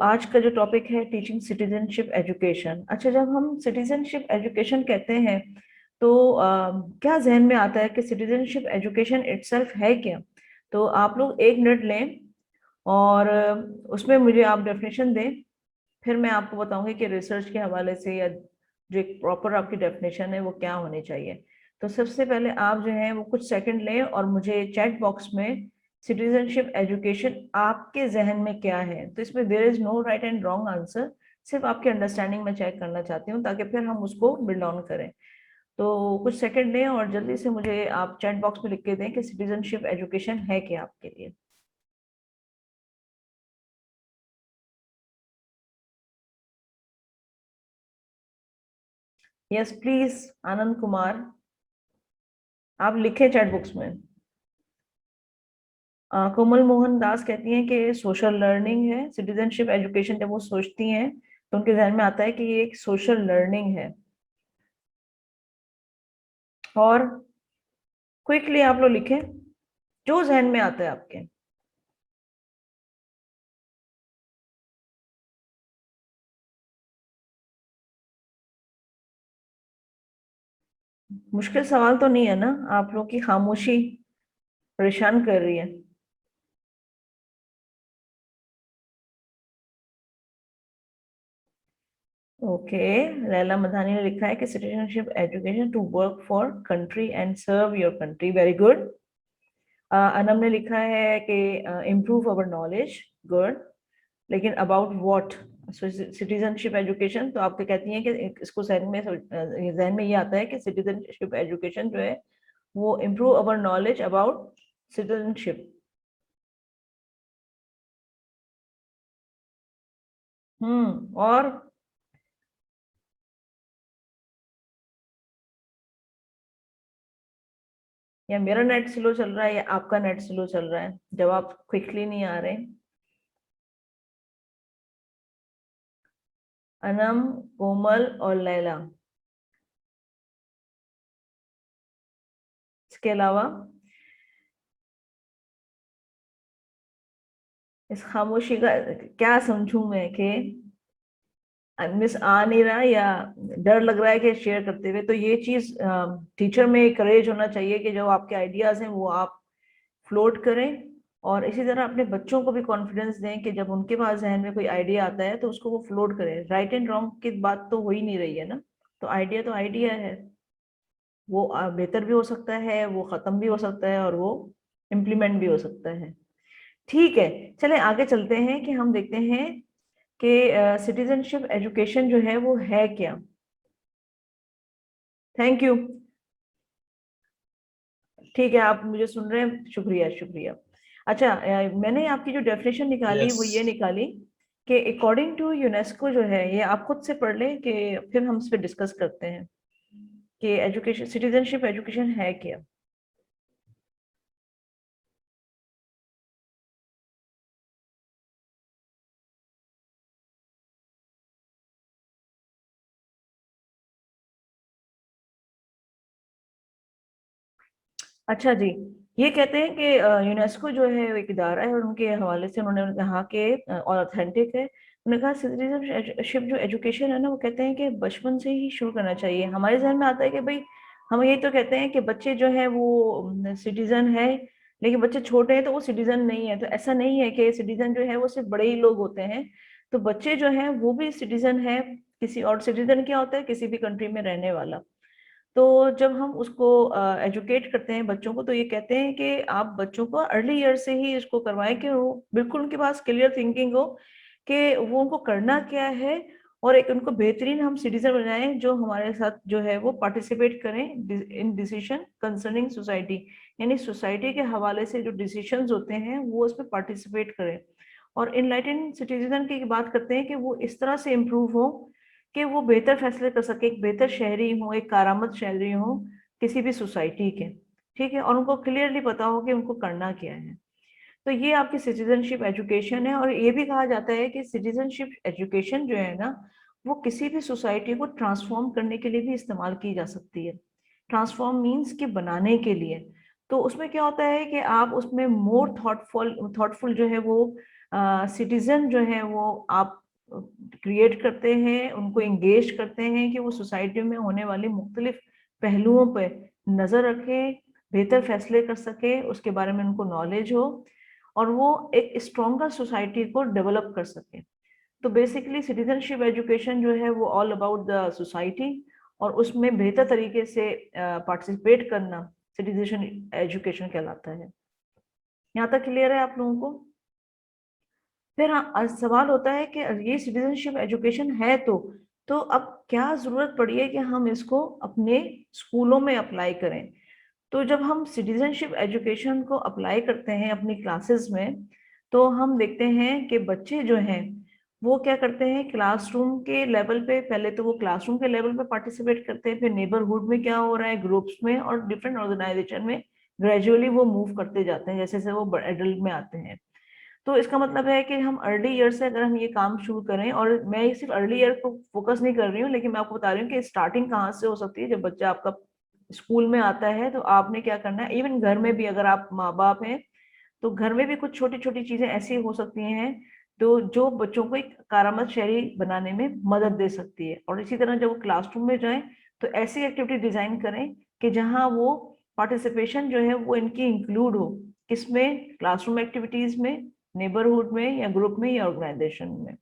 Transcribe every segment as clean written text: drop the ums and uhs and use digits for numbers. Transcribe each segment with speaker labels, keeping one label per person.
Speaker 1: आज का जो टॉपिक है टीचिंग सिटीजनशिप एजुकेशन। अच्छा, जब हम सिटीजनशिप एजुकेशन कहते हैं तो क्या जहन में आता है कि सिटीजनशिप एजुकेशन इटसेल्फ है क्या? तो आप लोग 1 मिनट लें और उसमें मुझे आप डेफिनेशन दें, फिर मैं आपको बताऊंगी कि रिसर्च के हवाले से या जो एक प्रॉपर आपकी डेफिनेशन है वो क्या होनी चाहिए। तो सबसे पहले आप जो है वो कुछ सेकंड लें और मुझे चैट बॉक्स में सिटीजनशिप एजुकेशन आपके जहन में क्या है, तो इसमें there is no right and wrong answer, सिर्फ आपकी अंडरस्टैंडिंग में चेक करना चाहती हूँ ताकि फिर हम उसको बिल्ड ऑन करें। तो कुछ सेकंड लें और जल्दी से मुझे आप चैट बॉक्स में लिख के दें कि सिटीजनशिप एजुकेशन है क्या आपके लिए। यस प्लीज, आनंद कुमार, आप लिखें चैट बॉक्स में। कोमल मोहन दास कहती हैं कि सोशल लर्निंग है सिटीजनशिप एजुकेशन। जब वो सोचती हैं तो उनके जहन में आता है कि ये एक सोशल लर्निंग है। और क्विकली आप लोग लिखें जो जहन में आता है आपके। मुश्किल सवाल तो नहीं है ना? आप लोग की खामोशी परेशान कर रही है। ओके, लैला मधानी ने लिखा है कि citizenship education to work for country and serve your country. Very good. Anam ने लिखा है कि इम्प्रूव अवर नॉलेज। गुड। लेकिन अबाउट व्हाट? सिटीजनशिप एजुकेशन तो आपके कहती हैं कि इसको जहन में ये आता है कि सिटीजनशिप एजुकेशन जो है वो improve our knowledge about citizenship. और या मेरा नेट स्लो चल रहा है या आपका नेट स्लो चल रहा है? जवाब क्विकली नहीं आ रहे। अनम, कोमल और लैला, इसके अलावा इस खामोशी का क्या समझूं मैं कि मिस आ नहीं रहा या डर लग रहा है कि शेयर करते हुए? तो ये चीज टीचर में करेज होना चाहिए कि जो आपके आइडियाज हैं वो आप फ्लोट करें, और इसी तरह अपने बच्चों को भी कॉन्फिडेंस दें कि जब उनके पास जहन में कोई आइडिया आता है तो उसको वो फ्लोट करें। राइट एंड रॉन्ग की बात तो हो ही नहीं रही है ना। तो आइडिया है, वो बेहतर भी हो सकता है, वो खत्म भी हो सकता है और वो इम्प्लीमेंट भी हो सकता है। ठीक है, चलें आगे चलते हैं कि हम देखते हैं कि सिटीजनशिप एजुकेशन जो है वो है क्या। Thank you. ठीक है, आप मुझे सुन रहे हैं, शुक्रिया शुक्रिया। अच्छा, मैंने आपकी जो डेफिनेशन निकाली
Speaker 2: यस।
Speaker 1: वो ये निकाली कि अकॉर्डिंग टू यूनेस्को जो है, ये आप खुद से पढ़ लें कि फिर हम इस पर डिस्कस करते हैं कि एजुकेशन सिटीजनशिप एजुकेशन है क्या। अच्छा जी, ये कहते हैं कि यूनेस्को जो है वो एक इदारा है और उनके हवाले से उन्होंने कहा कि और ऑथेंटिक है। उन्होंने कहा सिटीजनशिप जो एजुकेशन है ना, वो कहते हैं कि बचपन से ही शुरू करना चाहिए। हमारे जहन में आता है कि भाई हम ये तो कहते हैं कि बच्चे जो है वो सिटीजन है, लेकिन बच्चे छोटे हैं तो वो सिटीजन नहीं है। तो ऐसा नहीं है कि सिटीजन जो है वो सिर्फ बड़े ही लोग होते हैं। तो बच्चे जो हैं वो भी सिटीजन है किसी और। सिटीजन क्या होता है? किसी भी कंट्री में रहने वाला। तो जब हम उसको एजुकेट करते हैं बच्चों को, तो ये कहते हैं कि आप बच्चों को अर्ली ईयर से ही इसको करवाएं कि वो बिल्कुल उनके पास क्लियर थिंकिंग हो कि वो उनको करना क्या है, और एक उनको बेहतरीन हम सिटीजन बनाएं जो हमारे साथ जो है वो पार्टिसिपेट करें इन डिसीजन कंसर्निंग सोसाइटी। यानी सोसाइटी के हवाले से जो डिसीजंस होते हैं वो उसमें पार्टिसिपेट करें। और इनलाइटेंड सिटीजन की बात करते हैं कि वो इस तरह से इम्प्रूव हो कि वो बेहतर फैसले कर सके, एक बेहतर शहरी हो, एक कारामद शहरी हो किसी भी सोसाइटी के। ठीक है, और उनको क्लियरली पता हो कि उनको करना क्या है। तो ये आपकी सिटीजनशिप एजुकेशन है। और ये भी कहा जाता है कि सिटीजनशिप एजुकेशन जो है ना, वो किसी भी सोसाइटी को ट्रांसफॉर्म करने के लिए भी इस्तेमाल की जा सकती है। ट्रांसफॉर्म मीन्स के बनाने के लिए। तो उसमें क्या होता है कि आप उसमें मोर थॉटफुल थॉटफुल जो है वो सिटीजन जो है वो आप क्रिएट करते हैं, उनको एंगेज करते हैं कि वो सोसाइटी में होने वाली मुख्तलिफ पहलुओं पे नजर रखें, बेहतर फैसले कर सके, उसके बारे में उनको नॉलेज हो और वो एक स्ट्रॉन्गर सोसाइटी को डेवलप कर सके। तो बेसिकली सिटीजनशिप एजुकेशन जो है वो ऑल अबाउट द सोसाइटी और उसमें बेहतर तरीके से पार्टिसिपेट करना सिटीजन एजुकेशन कहलाता है। यहाँ तक क्लियर है आप लोगों को? फिर हाँ, सवाल होता है कि ये सिटीजनशिप एजुकेशन है तो अब क्या जरूरत पड़ी है कि हम इसको अपने स्कूलों में अप्लाई करें। तो जब हम सिटीजनशिप एजुकेशन को अप्लाई करते हैं अपनी क्लासेस में, तो हम देखते हैं कि बच्चे जो हैं वो क्या करते हैं, क्लासरूम के लेवल पे पहले तो वो क्लासरूम के लेवल पे पार्टिसिपेट करते हैं, फिर नेबरहुड में क्या हो रहा है, ग्रुप्स में और डिफरेंट ऑर्गेनाइजेशन में ग्रेजुअली वो मूव करते जाते हैं जैसे जैसे वो एडल्ट में आते हैं। तो इसका मतलब है कि हम अर्ली ईयर से अगर हम ये काम शुरू करें, और मैं ये सिर्फ अर्ली ईयर को फोकस नहीं कर रही हूँ, लेकिन मैं आपको बता रही हूँ कि स्टार्टिंग कहाँ से हो सकती है। जब बच्चा आपका स्कूल में आता है तो आपने क्या करना है, इवन घर में भी अगर आप माँ बाप हैं तो घर में भी कुछ छोटी छोटी चीजें ऐसी हो सकती हैं तो जो बच्चों को एक कारामद शहरी बनाने में मदद दे सकती है। और इसी तरह जब वो क्लासरूम में जाएं तो ऐसी एक्टिविटी डिजाइन करें कि जहां वो पार्टिसिपेशन जो है वो इनकी इंक्लूड हो, किसमें, क्लासरूम एक्टिविटीज में, नेबरहुड में या ग्रुप में या ऑर्गेनाइजेशन में।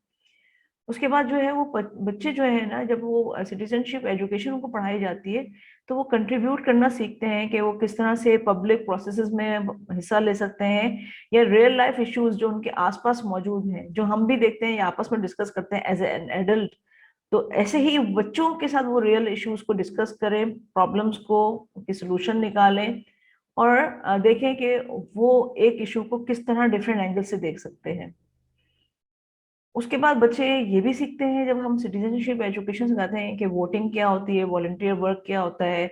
Speaker 1: उसके बाद जो है वो बच्चे जो है ना, जब वो सिटीजनशिप एजुकेशन उनको पढ़ाई जाती है तो वो कंट्रीब्यूट करना सीखते हैं कि वो किस तरह से पब्लिक प्रोसेसेस में हिस्सा ले सकते हैं, या रियल लाइफ इश्यूज जो उनके आसपास मौजूद हैं, जो हम भी देखते हैं या आपस में डिस्कस करते हैं एज एन एडल्ट। तो ऐसे ही बच्चों के साथ वो रियल इश्यूज को डिस्कस करें, प्रॉब्लम्स को उनके सोल्यूशन निकालें और देखें कि वो एक इशू को किस तरह डिफरेंट एंगल से देख सकते हैं। उसके बाद बच्चे ये भी सीखते हैं, जब हम सिटीजनशिप एजुकेशन सिखाते हैं, कि वोटिंग क्या होती है, वॉलंटियर वर्क क्या होता है,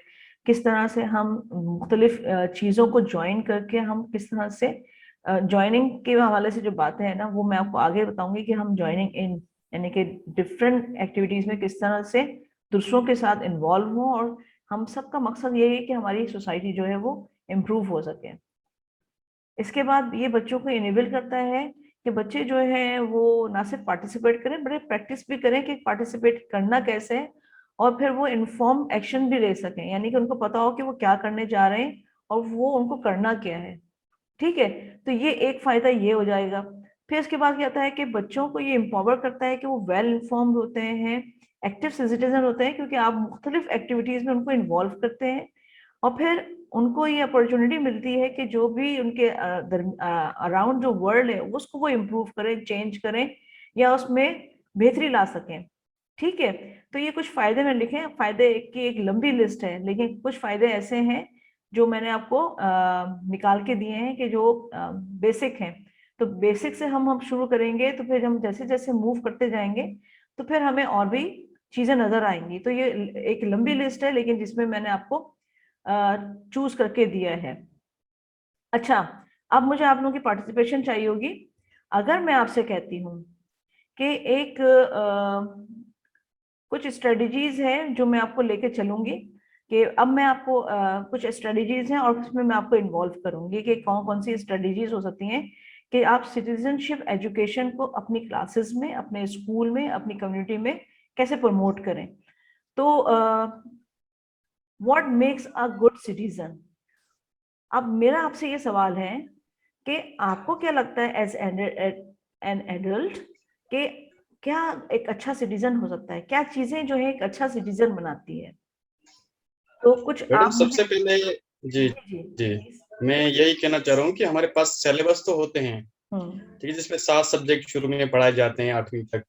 Speaker 1: किस तरह से हम मुख्तलिफ चीज़ों को ज्वाइन करके हम किस तरह से ज्वाइनिंग के हवाले से जो बातें हैं ना वो मैं आपको आगे बताऊंगी कि हम ज्वाइनिंग इन यानी कि डिफरेंट एक्टिविटीज में किस तरह से दूसरों के साथ इन्वॉल्व हों, और हम सबका मकसद ये है कि हमारी सोसाइटी जो है वो इम्प्रूव हो सके। इसके बाद ये बच्चों को इनेबल करता है कि बच्चे जो है वो ना सिर्फ पार्टिसिपेट करें, बड़े प्रैक्टिस भी करें कि पार्टिसिपेट करना कैसे है, और फिर वो इन्फॉर्म एक्शन भी ले सकें, यानी कि उनको पता हो कि वो क्या करने जा रहे हैं और वो उनको करना क्या है। ठीक है, तो ये एक फायदा ये हो जाएगा। फिर इसके बाद क्या होता है कि बच्चों को ये एम्पावर करता है कि वो वेल इन्फॉर्म्ड होते हैं, एक्टिव सिटीजन होते हैं, क्योंकि आप मुख्तलिफ एक्टिविटीज में उनको इन्वॉल्व करते हैं और फिर उनको ये अपॉर्चुनिटी मिलती है कि जो भी उनके अराउंड जो वर्ल्ड है उसको वो इम्प्रूव करें, चेंज करें या उसमें बेहतरी ला सकें। ठीक है, तो ये कुछ फायदे में लिखे, फायदे की एक लंबी लिस्ट है, लेकिन कुछ फायदे ऐसे हैं जो मैंने आपको निकाल के दिए हैं कि जो बेसिक हैं। तो बेसिक से हम शुरू करेंगे तो फिर हम जैसे जैसे मूव करते जाएंगे तो फिर हमें और भी चीजें नजर आएंगी। तो ये एक लंबी लिस्ट है लेकिन जिसमें मैंने आपको चूज करके दिया है। अच्छा, अब मुझे आप लोगों की पार्टिसिपेशन चाहिए होगी। अगर मैं आपसे कहती हूँ कि एक कुछ स्ट्रेटजीज हैं जो मैं आपको लेके चलूंगी, कि अब मैं आपको कुछ स्ट्रेटजीज हैं और उसमें मैं आपको इन्वॉल्व करूंगी कि कौन कौन सी स्ट्रेटजीज हो सकती हैं कि आप सिटीजनशिप एजुकेशन को अपनी क्लासेस में, अपने स्कूल में, अपनी कम्युनिटी में कैसे प्रमोट करें। तो what makes a good citizen. अब मेरा आपसे ये सवाल है कि आपको क्या लगता है एज एन एडल्ट कि क्या एक अच्छा सिटीजन हो सकता है, क्या चीजें जो है एक अच्छा सिटीजन बनाती है। तो कुछ
Speaker 2: मैडम
Speaker 1: आप मुझे।
Speaker 2: सबसे पहले, जी
Speaker 1: जी जी।
Speaker 2: जी, मैं यही कहना चाह रहा हूँ कि हमारे पास सिलेबस तो होते हैं,
Speaker 1: हम्म।
Speaker 2: ठीक है, जिसमें 7 सब्जेक्ट शुरू में पढ़ाए जाते हैं 8वीं तक।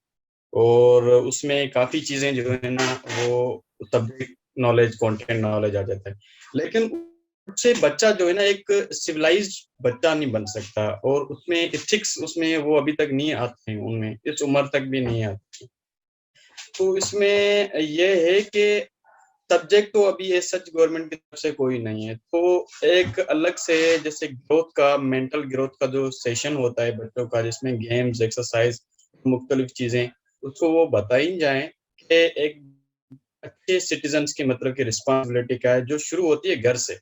Speaker 2: और उसमें काफी चीजें जो है ना वो सब्जेक्ट नॉलेज, कंटेंट नॉलेज आ जाता है। लेकिन उससे बच्चा जो है ना एक सिविलाइज्ड बच्चा नहीं बन सकता, और उसमें एथिक्स उसमें वो अभी तक नहीं आते हैं, उनमें इस उम्र तक भी नहीं आते। तो इसमें ये है कि सब्जेक्ट तो अभी ये सच गवर्नमेंट की तरफ से कोई नहीं है, तो एक अलग से जैसे ग्रोथ का, मेंटल ग्रोथ का जो सेशन होता है बच्चों का, जिसमें गेम्स, एक्सरसाइज, मुख्तलिफ चीजें उसको वो बताई जाए कि एक अच्छे सिटीजन्स की मतलब की रिस्पॉन्सिबिलिटी क्या है, जो शुरू होती है घर से।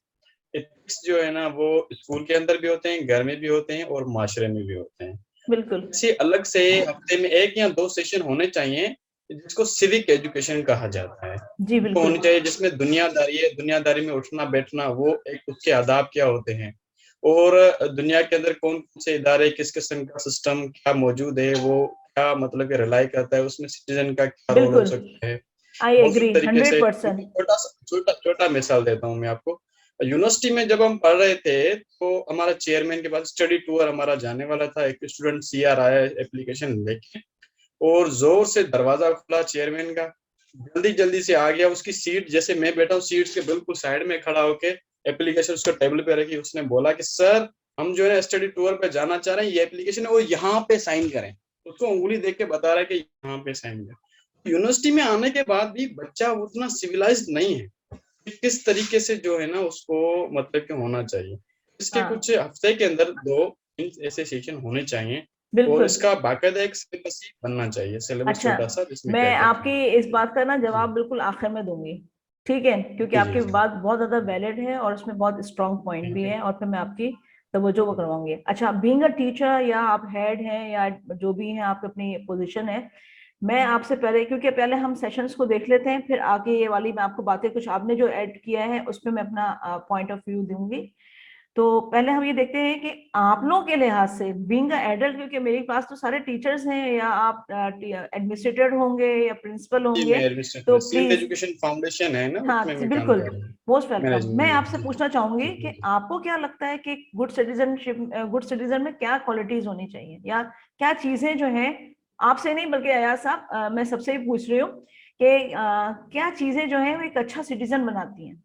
Speaker 2: एथिक्स जो है ना वो स्कूल के अंदर भी होते हैं, घर में भी होते हैं और माशरे में भी होते हैं।
Speaker 1: बिल्कुल।
Speaker 2: इसी अलग से हफ्ते में 1 या 2 सेशन होने चाहिए, जिसको सिविक एजुकेशन कहा जाता है,
Speaker 1: जी
Speaker 2: वो
Speaker 1: बिल्कुल।
Speaker 2: होनी चाहिए, जिसमें दुनियादारी है, दुनियादारी में उठना बैठना, वो एक उसके आदाब क्या होते हैं, और दुनिया के अंदर कौन कौन से इदारे, किस किस्म का सिस्टम क्या मौजूद है, वो क्या मतलब कि रिलाई करता है, उसमें सिटीजन का क्या रोल हो
Speaker 1: बिल्कुल,
Speaker 2: सकता है,
Speaker 1: आई
Speaker 2: बहुत सी
Speaker 1: एग्री
Speaker 2: तरीके से।
Speaker 1: 100%।
Speaker 2: छोटा छोटा छोटा मिसाल देता हूँ मैं आपको। यूनिवर्सिटी में जब हम पढ़ रहे थे, तो हमारा चेयरमैन के पास स्टडी टूर हमारा जाने वाला था, एक स्टूडेंट सीआर आया एप्लीकेशन लेके, और जोर से दरवाजा खुला चेयरमैन का, जल्दी जल्दी से आ गया, उसकी सीट, जैसे मैं बैठा हूँ सीट के बिल्कुल साइड में खड़ा होके एप्लीकेशन उसका टेबल पे रखी, उसने बोला कि सर, हम जो है स्टडी टूर पे जाना चाह रहे हैं, ये एप्लीकेशन है, वो यहाँ पे साइन करें। उसको उंगली देख के बता रहा है कि यहाँ पे साइन करें। यूनिवर्सिटी में आने के बाद भी बच्चा उतना सिविलाइज्ड नहीं है, किस तरीके से जो है ना उसको मतलब कि होना चाहिए। इसके
Speaker 1: हाँ
Speaker 2: कुछ हफ्ते के अंदर 2 ऐसे सेशन होने चाहिए, और
Speaker 1: बिल्कुल।
Speaker 2: इसका बाकायदा एक सिलेबस ही बनना चाहिए, सिलेबस
Speaker 1: अच्छा,
Speaker 2: छोटा सा जिसमें
Speaker 1: मैं
Speaker 2: क्या क्या
Speaker 1: आपकी
Speaker 2: चीजें।
Speaker 1: इस बात का ना
Speaker 2: जी
Speaker 1: जवाब बिल्कुल आखिर में दूंगी, ठीक है, क्योंकि
Speaker 2: जी जी
Speaker 1: आपकी
Speaker 2: जी।
Speaker 1: बात बहुत ज्यादा वैलिड है और उसमें बहुत स्ट्रांग पॉइंट भी
Speaker 2: थैंक यू।
Speaker 1: है, और फिर मैं आपकी तवज्जो वो करवाऊंगी। अच्छा, बीइंग अ टीचर, या आप हेड हैं या जो भी हैं, आपकी अपनी पोजीशन है, मैं आपसे पहले, क्योंकि पहले हम सेशंस को देख लेते हैं, फिर आगे ये वाली मैं आपको बातें कुछ आपने जो ऐड किया है उस पर मैं अपना पॉइंट ऑफ व्यू दूंगी। तो पहले हम ये देखते हैं कि आप लोगों के लिहाज से बीइंग अ एडल्ट, क्योंकि मेरे पास तो सारे टीचर्स हैं, या आप एडमिनिस्ट्रेटर होंगे या प्रिंसिपल
Speaker 2: जी
Speaker 1: होंगे,
Speaker 2: मैं एडमिनिस्ट्रेटर
Speaker 1: तो
Speaker 2: सिंध
Speaker 1: प्लीज।
Speaker 2: एजुकेशन फाउंडेशन है ना,
Speaker 1: हाँ
Speaker 2: उसमें
Speaker 1: जी,
Speaker 2: मैं काम
Speaker 1: बिल्कुल,
Speaker 2: कर रहा हूँ।
Speaker 1: Most welcome. मैं
Speaker 2: मैनेजमेंट
Speaker 1: आपसे
Speaker 2: में।
Speaker 1: पूछना चाहूंगी
Speaker 2: जी
Speaker 1: कि
Speaker 2: जी।
Speaker 1: आपको क्या लगता है कि गुड सिटीजनशिप, गुड सिटीजन में क्या क्वालिटीज होनी चाहिए, या क्या चीजें जो हैं, आपसे नहीं बल्कि अयाज साहब, मैं सबसे ही पूछ रही हूँ कि क्या चीजें जो हैं वो एक अच्छा सिटीजन बनाती हैं।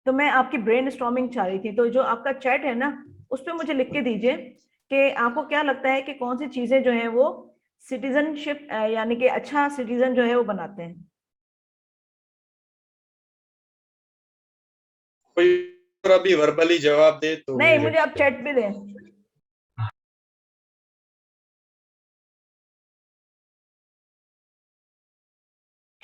Speaker 1: तो मैं आपकी ब्रेन स्टॉर्मिंग चाह रही थी, तो जो आपका चैट है ना, उस पर मुझे लिख के दीजिए कि आपको क्या लगता है कि कौन सी चीजें जो है वो सिटीजनशिप, यानी कि अच्छा सिटीजन जो है वो बनाते हैं।
Speaker 2: कोई और अभी वर्बली जवाब दे तो
Speaker 1: नहीं,
Speaker 2: मैं
Speaker 1: मुझे आप
Speaker 2: रेडी।
Speaker 1: चैट पे दें।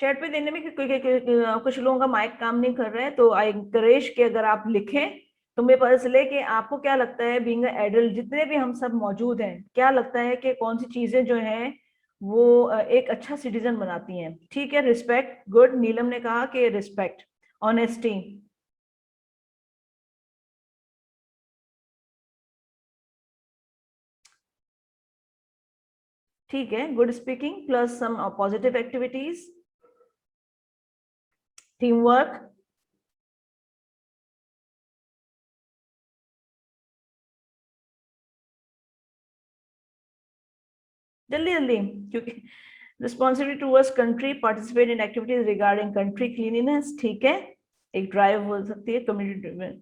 Speaker 1: चैट पे देने में कुछ लोगों का माइक काम नहीं कर रहा है, तो आई इंकरेज कि अगर आप लिखें तो मुझे पता चले कि आपको क्या लगता है, बीइंग एडल्ट जितने भी हम सब मौजूद हैं, क्या लगता है कि कौन सी चीजें जो हैं वो एक अच्छा सिटीजन बनाती हैं। ठीक है, रिस्पेक्ट, गुड, नीलम ने कहा कि रिस्पेक्ट, ऑनेस्टी, ठीक है, good speaking plus some positive activities, team work, जल्दी जल्दी, क्योंकि responsibility towards country, participate in activities regarding country cleanliness, ठीक है, एक ड्राइव हो सकती है, कम्युनिटी ड्रिवन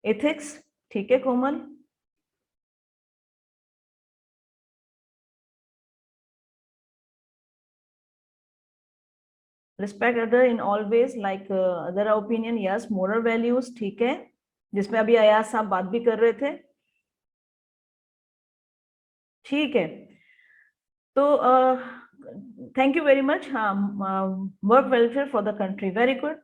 Speaker 1: एथिक्स, ठीक है Komal, respect other in all ways like other opinion, yes, moral values, ठीक है, जिसमें अभी अयाज साहब बात भी कर रहे थे, ठीक है। तो थैंक यू वेरी मच। हाँ, work welfare for the country, very good,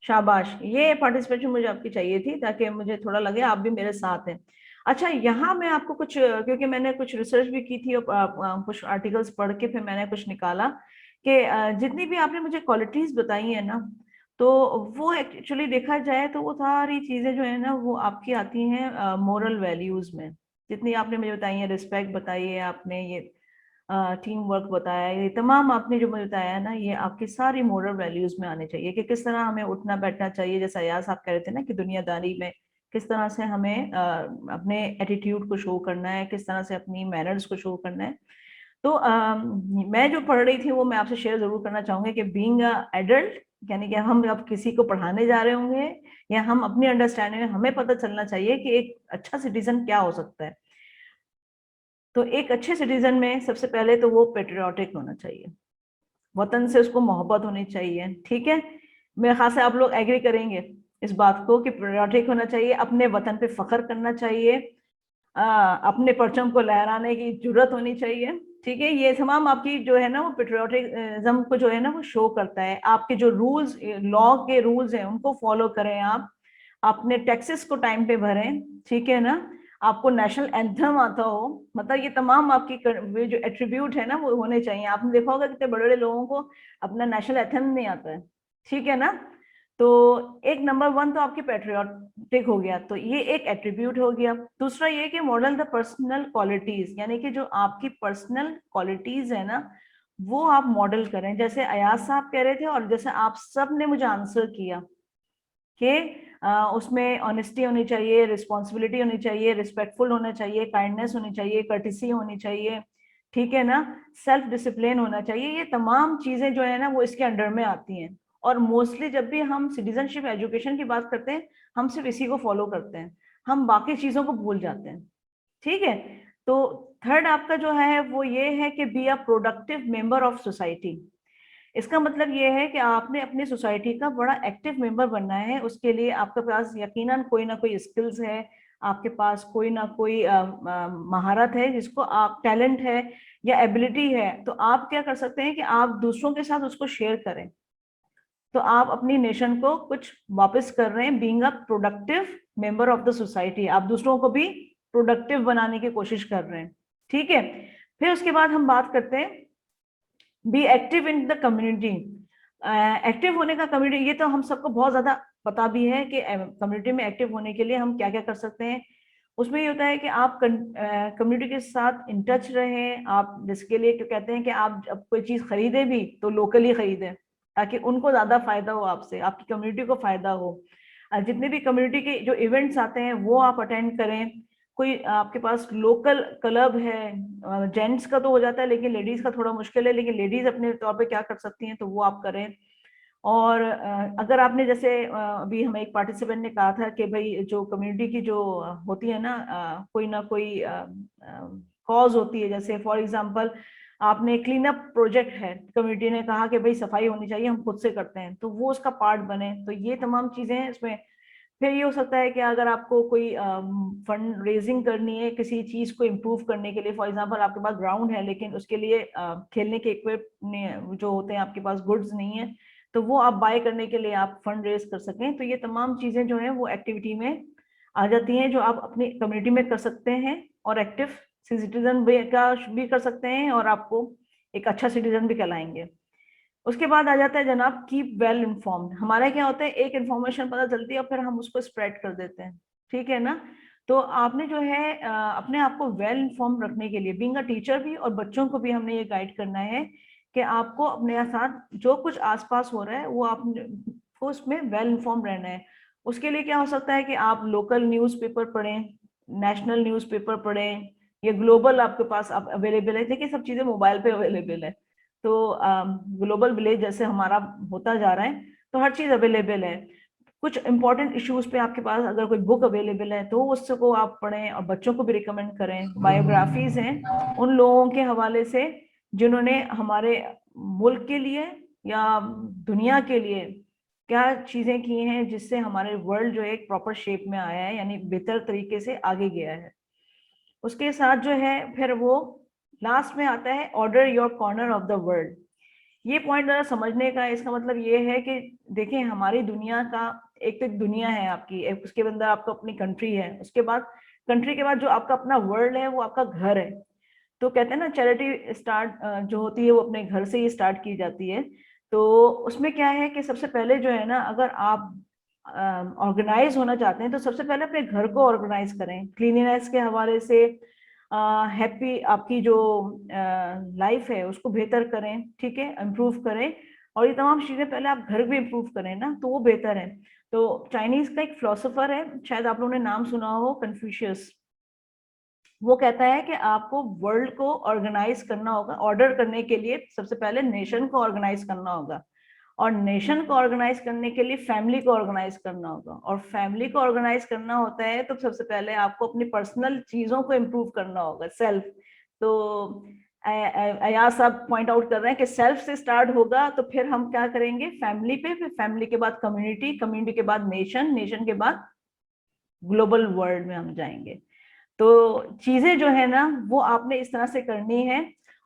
Speaker 1: शाबाश, ये पार्टिसिपेशन मुझे आपकी चाहिए थी ताकि मुझे थोड़ा लगे आप भी मेरे साथ हैं। अच्छा, यहाँ मैं आपको कुछ, क्योंकि मैंने कुछ रिसर्च भी की थी और कुछ आर्टिकल्स पढ़ के फिर मैंने कुछ निकाला कि जितनी भी आपने मुझे क्वालिटीज बताई है ना, तो वो एक्चुअली देखा जाए तो वो सारी चीजें जो है ना वो आपकी आती हैं मोरल वैल्यूज में। जितनी आपने मुझे बताई है, रिस्पेक्ट बताई है आपने, ये टीम वर्क बताया, ये तमाम आपने जो मुझे बताया है ना, ये आपकी सारी मोरल वैल्यूज में आने चाहिए कि किस तरह हमें उठना बैठना चाहिए, जैसा अयाज आप कह रहे थे ना कि दुनियादारी में किस तरह से हमें अपने एटीट्यूड को शो करना है, किस तरह से अपनी मैनर्स को शो करना है। तो मैं जो पढ़ रही थी वो मैं आपसे शेयर जरूर करना चाहूंगी कि बीइंग एडल्ट, यानी कि हम अब किसी को पढ़ाने जा रहे होंगे या हम अपनी अंडरस्टैंडिंग में हमें पता चलना चाहिए कि एक अच्छा सिटीजन क्या हो सकता है। तो एक अच्छे सिटीजन में सबसे पहले तो वो पेट्रियाटिक होना चाहिए, वतन से उसको मोहब्बत होनी चाहिए, ठीक है। मेरे ख्याल से आप लोग एग्री करेंगे इस बात को कि पेट्रियाटिक होना चाहिए, अपने वतन पे फख्र करना चाहिए, अपने परचम को लहराने की जुर्रत होनी चाहिए, ठीक है। ये तमाम आपकी जो है ना वो पेट्रियाटिज्म को जो है ना वो शो करता है। आपके जो रूल्स, लॉ के रूल्स हैं उनको फॉलो करें, आप अपने टैक्सेस को टाइम पे भरें, ठीक है ना, आपको नेशनल एंथम आता हो, मतलब ये तमाम आपकी जो एट्रीब्यूट है ना वो होने चाहिए। आपने देखा होगा कितने बड़े बड़े लोगों को अपना नेशनल एंथम नहीं आता है, ठीक है ना। तो एक नंबर 1 तो आपकी पेट्रियोटिक हो गया, तो ये एक एट्रीब्यूट हो गया। दूसरा ये कि मॉडल द पर्सनल क्वालिटीज, यानी कि जो आपकी पर्सनल क्वालिटीज है ना वो आप मॉडल करें। जैसे अयाज साहब कह रहे थे और जैसे आप सब ने मुझे आंसर किया कि उसमें ऑनेस्टी होनी चाहिए, रिस्पॉन्सिबिलिटी होनी चाहिए, रिस्पेक्टफुल होना चाहिए, काइंडनेस होनी चाहिए, कर्टिसी होनी चाहिए, ठीक है ना, सेल्फ डिसिप्लिन होना चाहिए। ये तमाम चीजें जो है ना वो इसके अंडर में आती हैं। और मोस्टली जब भी हम सिटीजनशिप एजुकेशन की बात करते हैं हम सिर्फ इसी को फॉलो करते हैं, हम बाकी चीजों को भूल जाते हैं, ठीक है। तो थर्ड आपका जो है वो ये है कि be a productive member of society. इसका मतलब ये है कि आपने अपनी सोसाइटी का बड़ा एक्टिव मेंबर बनना है। उसके लिए आपके पास यकीनन कोई ना कोई स्किल्स है, आपके पास कोई ना कोई महारत है, जिसको आप टैलेंट है या एबिलिटी है, तो आप क्या कर सकते हैं कि आप दूसरों के साथ उसको शेयर करें। तो आप अपनी नेशन को कुछ वापस कर रहे हैं, being a productive member of the society. आप दूसरों को भी प्रोडक्टिव बनाने की कोशिश कर रहे हैं, ठीक है। फिर उसके बाद हम बात करते हैं be active in the community. Active होने का कम्युनिटी, ये तो हम सबको बहुत ज्यादा पता भी है कि कम्युनिटी में एक्टिव होने के लिए हम क्या क्या कर सकते हैं। उसमें ये होता है कि आप कम्युनिटी के साथ इन टच रहें। आप जिसके लिए क्यों कहते हैं कि आप जब कोई चीज खरीदे भी तो लोकली खरीदें, ताकि उनको ज्यादा फायदा हो आपसे, आपकी कम्युनिटी को फायदा हो। जितने भी कम्युनिटी के जो इवेंट्स आते हैं वो आप अटेंड करें। कोई आपके पास लोकल क्लब है, जेंट्स का तो हो जाता है लेकिन लेडीज का थोड़ा मुश्किल है, लेकिन लेडीज अपने तौर पे क्या कर सकती हैं तो वो आप करें। और अगर आपने जैसे अभी हमें एक पार्टिसिपेंट ने कहा था कि भाई जो कम्युनिटी की जो होती है ना कोई कॉज होती है, जैसे फॉर एग्जांपल आपने क्लीन अप प्रोजेक्ट है, कम्युनिटी ने कहा कि भाई सफाई होनी चाहिए, हम खुद से करते हैं, तो वो उसका पार्ट बने। तो ये तमाम चीजें हैं इसमें। फिर ये हो सकता है कि अगर आपको कोई फंड रेजिंग करनी है किसी चीज को इम्प्रूव करने के लिए, फॉर एग्जांपल आपके पास ग्राउंड है लेकिन उसके लिए खेलने के इक्विप जो होते हैं आपके पास गुड्स नहीं है, तो वो आप बाय करने के लिए आप फंड रेज कर सकें। तो ये तमाम चीजें जो है वो एक्टिविटी में आ जाती हैं जो आप अपनी कम्युनिटी में कर सकते हैं, और एक्टिव सिटीजन भी कर सकते हैं, और आपको एक अच्छा सिटीजन भी कहलाएंगे। उसके बाद आ जाता है जनाब कीप वेल इन्फॉर्म्ड। हमारा क्या होता है, एक इन्फॉर्मेशन पता चलती है और फिर हम उसको स्प्रेड कर देते हैं, ठीक है ना। तो आपने जो है अपने आप को वेल इन्फॉर्म रखने के लिए बीइंग अ टीचर भी, और बच्चों को भी हमने ये गाइड करना है कि आपको अपने साथ जो कुछ आसपास हो रहा है वो आपको उसमें वेल इन्फॉर्म रहना है। उसके लिए क्या हो सकता है कि आप लोकल न्यूज़पेपर पढ़ें, नेशनल न्यूज़पेपर पढ़ें, ये ग्लोबल आपके पास अवेलेबल है। देखिए सब चीजें मोबाइल पे अवेलेबल है, तो ग्लोबल विलेज जैसे हमारा होता जा रहा है, तो हर चीज अवेलेबल है। कुछ इंपॉर्टेंट इश्यूज पे आपके पास अगर कोई बुक अवेलेबल है तो उसको आप पढ़ें, और बच्चों को भी रिकमेंड करें। बायोग्राफीज हैं उन लोगों के हवाले से जिन्होंने हमारे मुल्क के लिए या दुनिया के लिए क्या चीजें की हैं जिससे हमारे वर्ल्ड जो है एक प्रॉपर शेप में आया है, यानी बेहतर तरीके से आगे गया है। उसके साथ जो है फिर वो लास्ट में आता है order your corner of the world. ये पॉइंट जरा समझने का है। इसका मतलब ये है कि देखिए हमारी दुनिया का एक तो एक दुनिया है आपकी, एक उसके अंदर आपका अपनी कंट्री है, उसके बाद कंट्री के बाद जो आपका अपना वर्ल्ड है वो आपका घर है। तो कहते हैं ना चैरिटी स्टार्ट जो होती है वो अपने घर से ही स्टार्ट की जाती है। तो उसमें क्या है कि सबसे पहले जो है ना, अगर आप ऑर्गेनाइज होना चाहते हैं तो सबसे पहले अपने घर को ऑर्गेनाइज करें, क्लीनिनेस के हवाले से हैप्पी आपकी जो लाइफ है उसको बेहतर करें, ठीक है, इम्प्रूव करें। और ये तमाम चीजें पहले आप घर भी इम्प्रूव करें ना, तो वो बेहतर है। तो चाइनीज का एक फिलोसोफर है, शायद आप लोगों ने नाम सुना हो, कन्फ्यूशियस। वो कहता है कि आपको वर्ल्ड को ऑर्गेनाइज करना होगा, ऑर्डर करने के लिए सबसे पहले नेशन को ऑर्गेनाइज करना होगा, और नेशन को ऑर्गेनाइज करने के लिए फैमिली को ऑर्गेनाइज करना होगा, और फैमिली को ऑर्गेनाइज करना होता है तो सबसे पहले आपको अपनी पर्सनल चीजों को इम्प्रूव करना होगा, सेल्फ। तो अयाज साहब पॉइंट आउट कर रहे हैं कि सेल्फ से स्टार्ट होगा, तो फिर हम क्या करेंगे, फैमिली पे, फिर फैमिली के बाद कम्युनिटी, कम्युनिटी के बाद नेशन, नेशन के बाद ग्लोबल वर्ल्ड में हम जाएंगे। तो चीजें जो है ना वो आपने इस तरह से करनी है,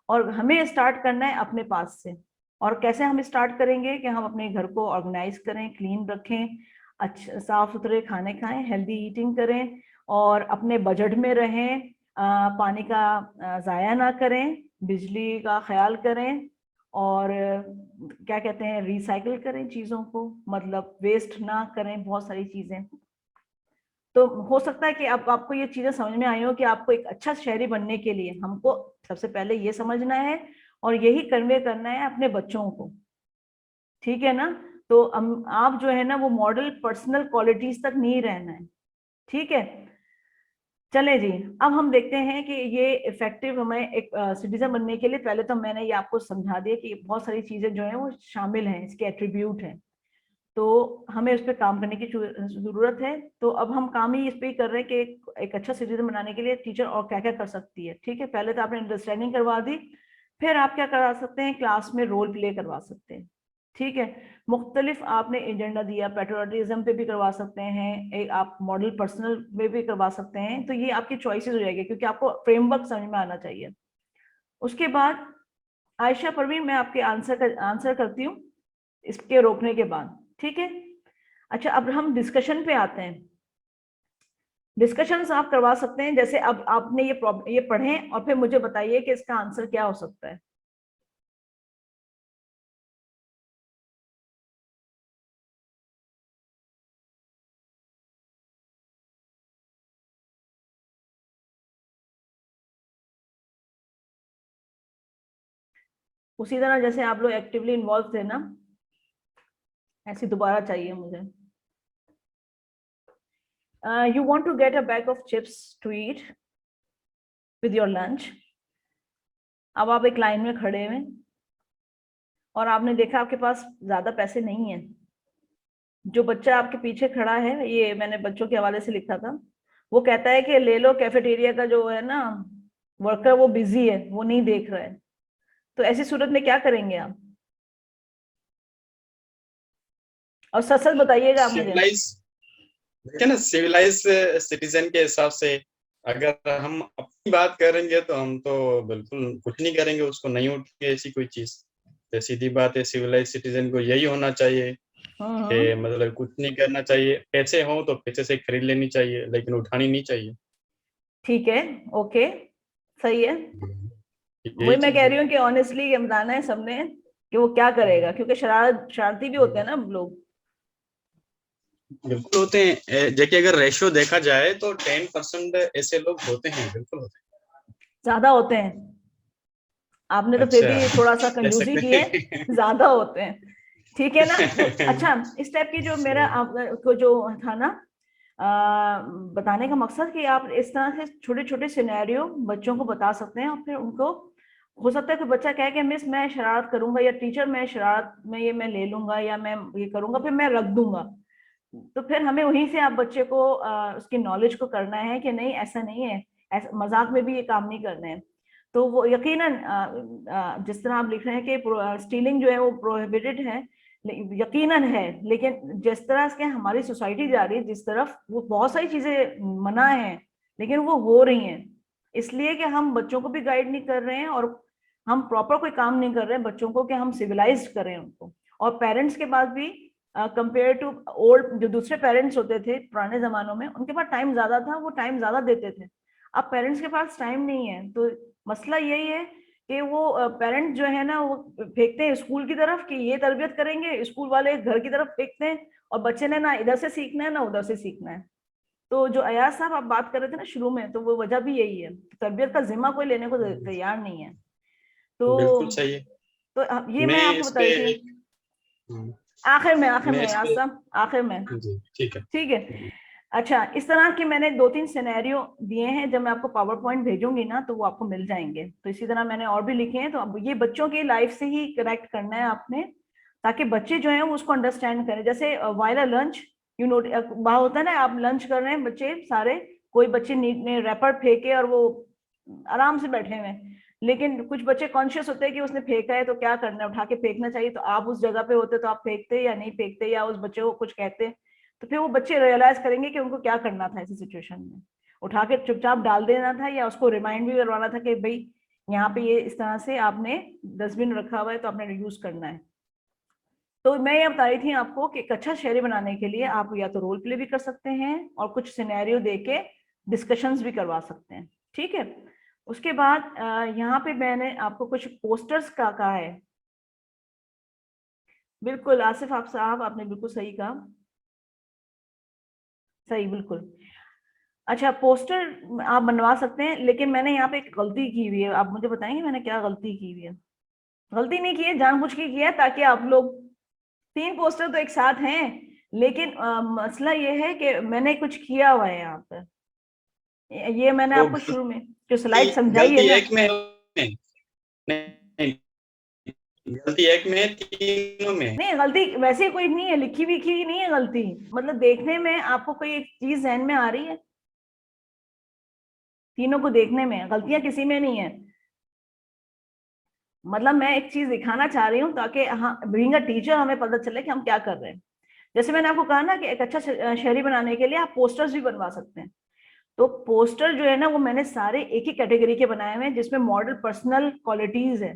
Speaker 1: और हमें स्टार्ट करना है अपने पास से। और कैसे हम स्टार्ट करेंगे कि हम अपने घर को ऑर्गेनाइज करें, क्लीन रखें, अच्छे साफ सुथरे खाने खाएं, हेल्दी ईटिंग करें, और अपने बजट में रहें, पानी का ज़ाया ना करें, बिजली का ख्याल करें, और क्या कहते हैं, रिसाइकिल करें चीज़ों को, मतलब वेस्ट ना करें बहुत सारी चीज़ें। तो हो सकता है कि अब आपको ये चीजें समझ में आई हो कि आपको एक अच्छा शहरी बनने के लिए हमको सबसे पहले ये समझना है और यही कन्वे करना है अपने बच्चों को, ठीक है ना। तो आप जो है ना वो मॉडल पर्सनल क्वालिटीज तक नहीं रहना है, ठीक है। चले जी, अब हम देखते हैं कि ये इफेक्टिव हमें एक सिटीजन बनने के लिए, पहले तो मैंने ये आपको समझा दिया कि बहुत सारी चीजें जो है वो शामिल हैं, इसके एट्रीब्यूट हैं, तो हमें उस पर काम करने की जरूरत है। तो अब हम काम ही इस पे ही कर रहे हैं कि एक अच्छा सिटीजन बनाने के लिए टीचर और क्या क्या कर सकती है, ठीक है। पहले तो आपने अंडरस्टैंडिंग करवा दी, फिर आप क्या करवा सकते हैं, क्लास में रोल प्ले करवा सकते हैं, ठीक है। मुख्तलिफ आपने एजेंडा दिया, पेट्रियोटिज्म पे भी करवा सकते हैं, एक आप मॉडल पर्सनल में भी करवा सकते हैं, तो ये आपकी चॉइसेस हो जाएगी, क्योंकि आपको फ्रेमवर्क समझ में आना चाहिए। उसके बाद आयशा परवीन, मैं आपके आंसर करती हूँ इसके रोकने के बाद, ठीक है। अच्छा, अब हम डिस्कशन पे आते हैं। डिस्कशंस आप करवा सकते हैं, जैसे अब आपने ये पढ़ें और फिर मुझे बताइए कि इसका आंसर क्या हो सकता है। उसी तरह जैसे आप लोग एक्टिवली इन्वॉल्व थे ना, ऐसे दोबारा चाहिए मुझे। You want to get a bag of chips to eat with your lunch। अब आप एक लाइन में खड़े हैं और आपने देखा आपके पास ज्यादा पैसे नहीं है। जो बच्चा आपके पीछे खड़ा है, ये मैंने बच्चों के हवाले से लिखा था, वो कहता है कि ले लो, कैफेटेरिया का जो है ना वर्कर वो बिजी है, वो नहीं देख रहा है। तो ऐसी सूरत में क्या करेंगे आप? और सच सच बताइएगा आप मुझे।
Speaker 2: सिविलाइज, देखिए ना, सिविलाइज सिटीजन के हिसाब से अगर हम अपनी बात करेंगे तो हम तो बिल्कुल कुछ नहीं करेंगे, उसको नहीं उठेगी ऐसी कोई चीज। तो सीधी बात है, सिविलाइज सिटीजन को यही होना चाहिए कि
Speaker 1: हम्म,
Speaker 2: मतलब कुछ नहीं करना चाहिए, पैसे हो तो पैसे से खरीद लेनी चाहिए, लेकिन उठानी नहीं चाहिए।
Speaker 1: ठीक है, ओके, सही है।
Speaker 2: यही
Speaker 1: वही मैं
Speaker 2: चीज
Speaker 1: कह
Speaker 2: है।
Speaker 1: रही हूँ कि ऑनेस्टली ये बताना है सबने कि वो क्या करेगा, क्योंकि शरारती भी होते हैं ना लोग।
Speaker 2: बिल्कुल होते हैं। देखिए, अगर रेशियो देखा जाए तो 10% ऐसे लोग होते हैं, बिल्कुल होते
Speaker 1: ज्यादा होते हैं? आपने
Speaker 2: हैं।
Speaker 1: तो फिर
Speaker 2: अच्छा,
Speaker 1: भी थोड़ा सा
Speaker 2: कह
Speaker 1: कंजूसी
Speaker 2: सकते
Speaker 1: की है,
Speaker 2: हैं।
Speaker 1: ज्यादा होते हैं, ठीक है ना। तो अच्छा, इस टाइप की जो मेरा आपको जो था ना, बताने का मकसद कि आप इस तरह से छोटे छोटे सिनेरियो बच्चों को बता सकते हैं, और फिर उनको हो सकता है कि बच्चा कहे कि मिस मैं शरारत करूंगा, या टीचर मैं शरारत में ये मैं ले लूंगा, या मैं ये करूंगा, फिर मैं रख दूंगा। तो फिर हमें वहीं से आप बच्चे को उसकी नॉलेज को करना है कि नहीं, ऐसा नहीं है, ऐसा मजाक में भी ये काम नहीं करने हैं। तो वो यकीनन जिस तरह आप लिख रहे हैं कि स्टीलिंग जो है वो प्रोहिबिटेड है, यकीनन है, लेकिन जिस तरह से हमारी सोसाइटी जा रही है जिस तरफ, वो बहुत सारी चीजें मना है, लेकिन वो हो रही हैं, इसलिए कि हम बच्चों को भी गाइड नहीं कर रहे हैं, और हम प्रॉपर कोई काम नहीं कर रहे हैं बच्चों को कि हम सिविलाइज करें उनको। और पेरेंट्स के पास भी कंपेयर टू ओल्ड, जो दूसरे पेरेंट्स होते थे पुराने जमानों में, उनके पास टाइम ज्यादा था, वो टाइम ज्यादा देते थे। अब पेरेंट्स के पास टाइम नहीं है, तो मसला यही है कि वो पेरेंट्स जो है ना वो फेंकते हैं स्कूल की तरफ कि ये तरबियत करेंगे, स्कूल वाले घर की तरफ फेंकते हैं, और बच्चे ने ना इधर से सीखना है ना उधर से सीखना है। तो जो अयाज साहब आप बात कर रहे थे ना शुरू में, तो वो वजह भी यही है, तरबियत का जिम्मा कोई लेने को तैयार नहीं है। तो
Speaker 2: बिल्कुल सही है।
Speaker 1: ये मैं
Speaker 2: मैं
Speaker 1: आपको
Speaker 2: इस
Speaker 1: बता
Speaker 2: पे
Speaker 1: रही थी।
Speaker 2: एक हम्म,
Speaker 1: आखिर
Speaker 2: मैं
Speaker 1: में
Speaker 2: इस
Speaker 1: अयाज
Speaker 2: पे
Speaker 1: साहब, आखिर में,
Speaker 2: जी ठीक है।
Speaker 1: ठीक है। अच्छा, इस तरह के मैंने दो तीन सिनेरियो दिए हैं, जब मैं आपको पावर पॉइंट भेजूंगी ना तो वो आपको मिल जाएंगे। तो इसी तरह मैंने और भी लिखे हैं, तो अब ये बच्चों की लाइफ से ही कनेक्ट करना है आपने, ताकि बच्चे जो हैं वो उसको अंडरस्टैंड करें। जैसे वाइल लंच, यू नोट, वहां होता है ना, आप लंच कर रहे हैं बच्चे सारे, कोई बच्चे ने रैपर फेंके और वो आराम से बैठे हुए हैं, लेकिन कुछ बच्चे कॉन्शियस होते हैं कि उसने फेंका है तो क्या करना है, उठा के फेंकना चाहिए, तो आप उस जगह पे होते तो आप फेंकते या नहीं फेंकते, या उस बच्चे को कुछ कहते। तो फिर वो बच्चे रियलाइज करेंगे कि उनको क्या करना था ऐसी सिचुएशन में, उठा के चुपचाप डाल देना था, या उसको रिमाइंड भी करवाना था कि भाई यहाँ पे ये इस तरह से आपने डस्टबिन रखा हुआ है तो आपने यूज करना है। तो मैं ये बता रही थी आपको कि एक अच्छा शहरी बनाने के लिए आप या तो रोल प्ले भी कर सकते हैं और कुछ सिनेरियो देके डिस्कशंस भी करवा सकते हैं, ठीक है। उसके बाद यहाँ पे मैंने आपको कुछ पोस्टर्स का कहा है। बिल्कुल आसिफ आप साहब, आपने बिल्कुल सही कहा, सही, बिल्कुल। अच्छा, पोस्टर आप बनवा सकते हैं, लेकिन मैंने यहाँ पे एक गलती की हुई है, आप मुझे बताएंगे मैंने क्या गलती की हुई है? गलती नहीं की है, जानबूझ के किया है, ताकि आप लोग 3 पोस्टर तो एक साथ हैं, लेकिन मसला ये है कि मैंने कुछ किया हुआ है यहाँ पर। ये मैंने
Speaker 2: वो
Speaker 1: आपको शुरू में जो स्लाइड समझाई है
Speaker 2: गलती
Speaker 1: ना।
Speaker 2: एक में है, नहीं, गलती एक में है, तीनों में है।
Speaker 1: नहीं, गलती वैसे कोई नहीं है, लिखी विखी नहीं है गलती, मतलब देखने में आपको कोई एक चीज जहन में आ रही है, तीनों को देखने में गलतियां किसी में नहीं है। मतलब मैं एक चीज दिखाना चाह रही हूँ ताकि हाँ, बीइंग अ टीचर हमें पता चले कि हम क्या कर रहे हैं। जैसे मैंने आपको कहा ना कि एक अच्छा शहरी बनाने के लिए आप पोस्टर्स भी बनवा सकते हैं। तो पोस्टर जो है ना, वो मैंने सारे एक ही कैटेगरी के बनाए हुए हैं, जिसमें मॉडल पर्सनल क्वालिटीज है।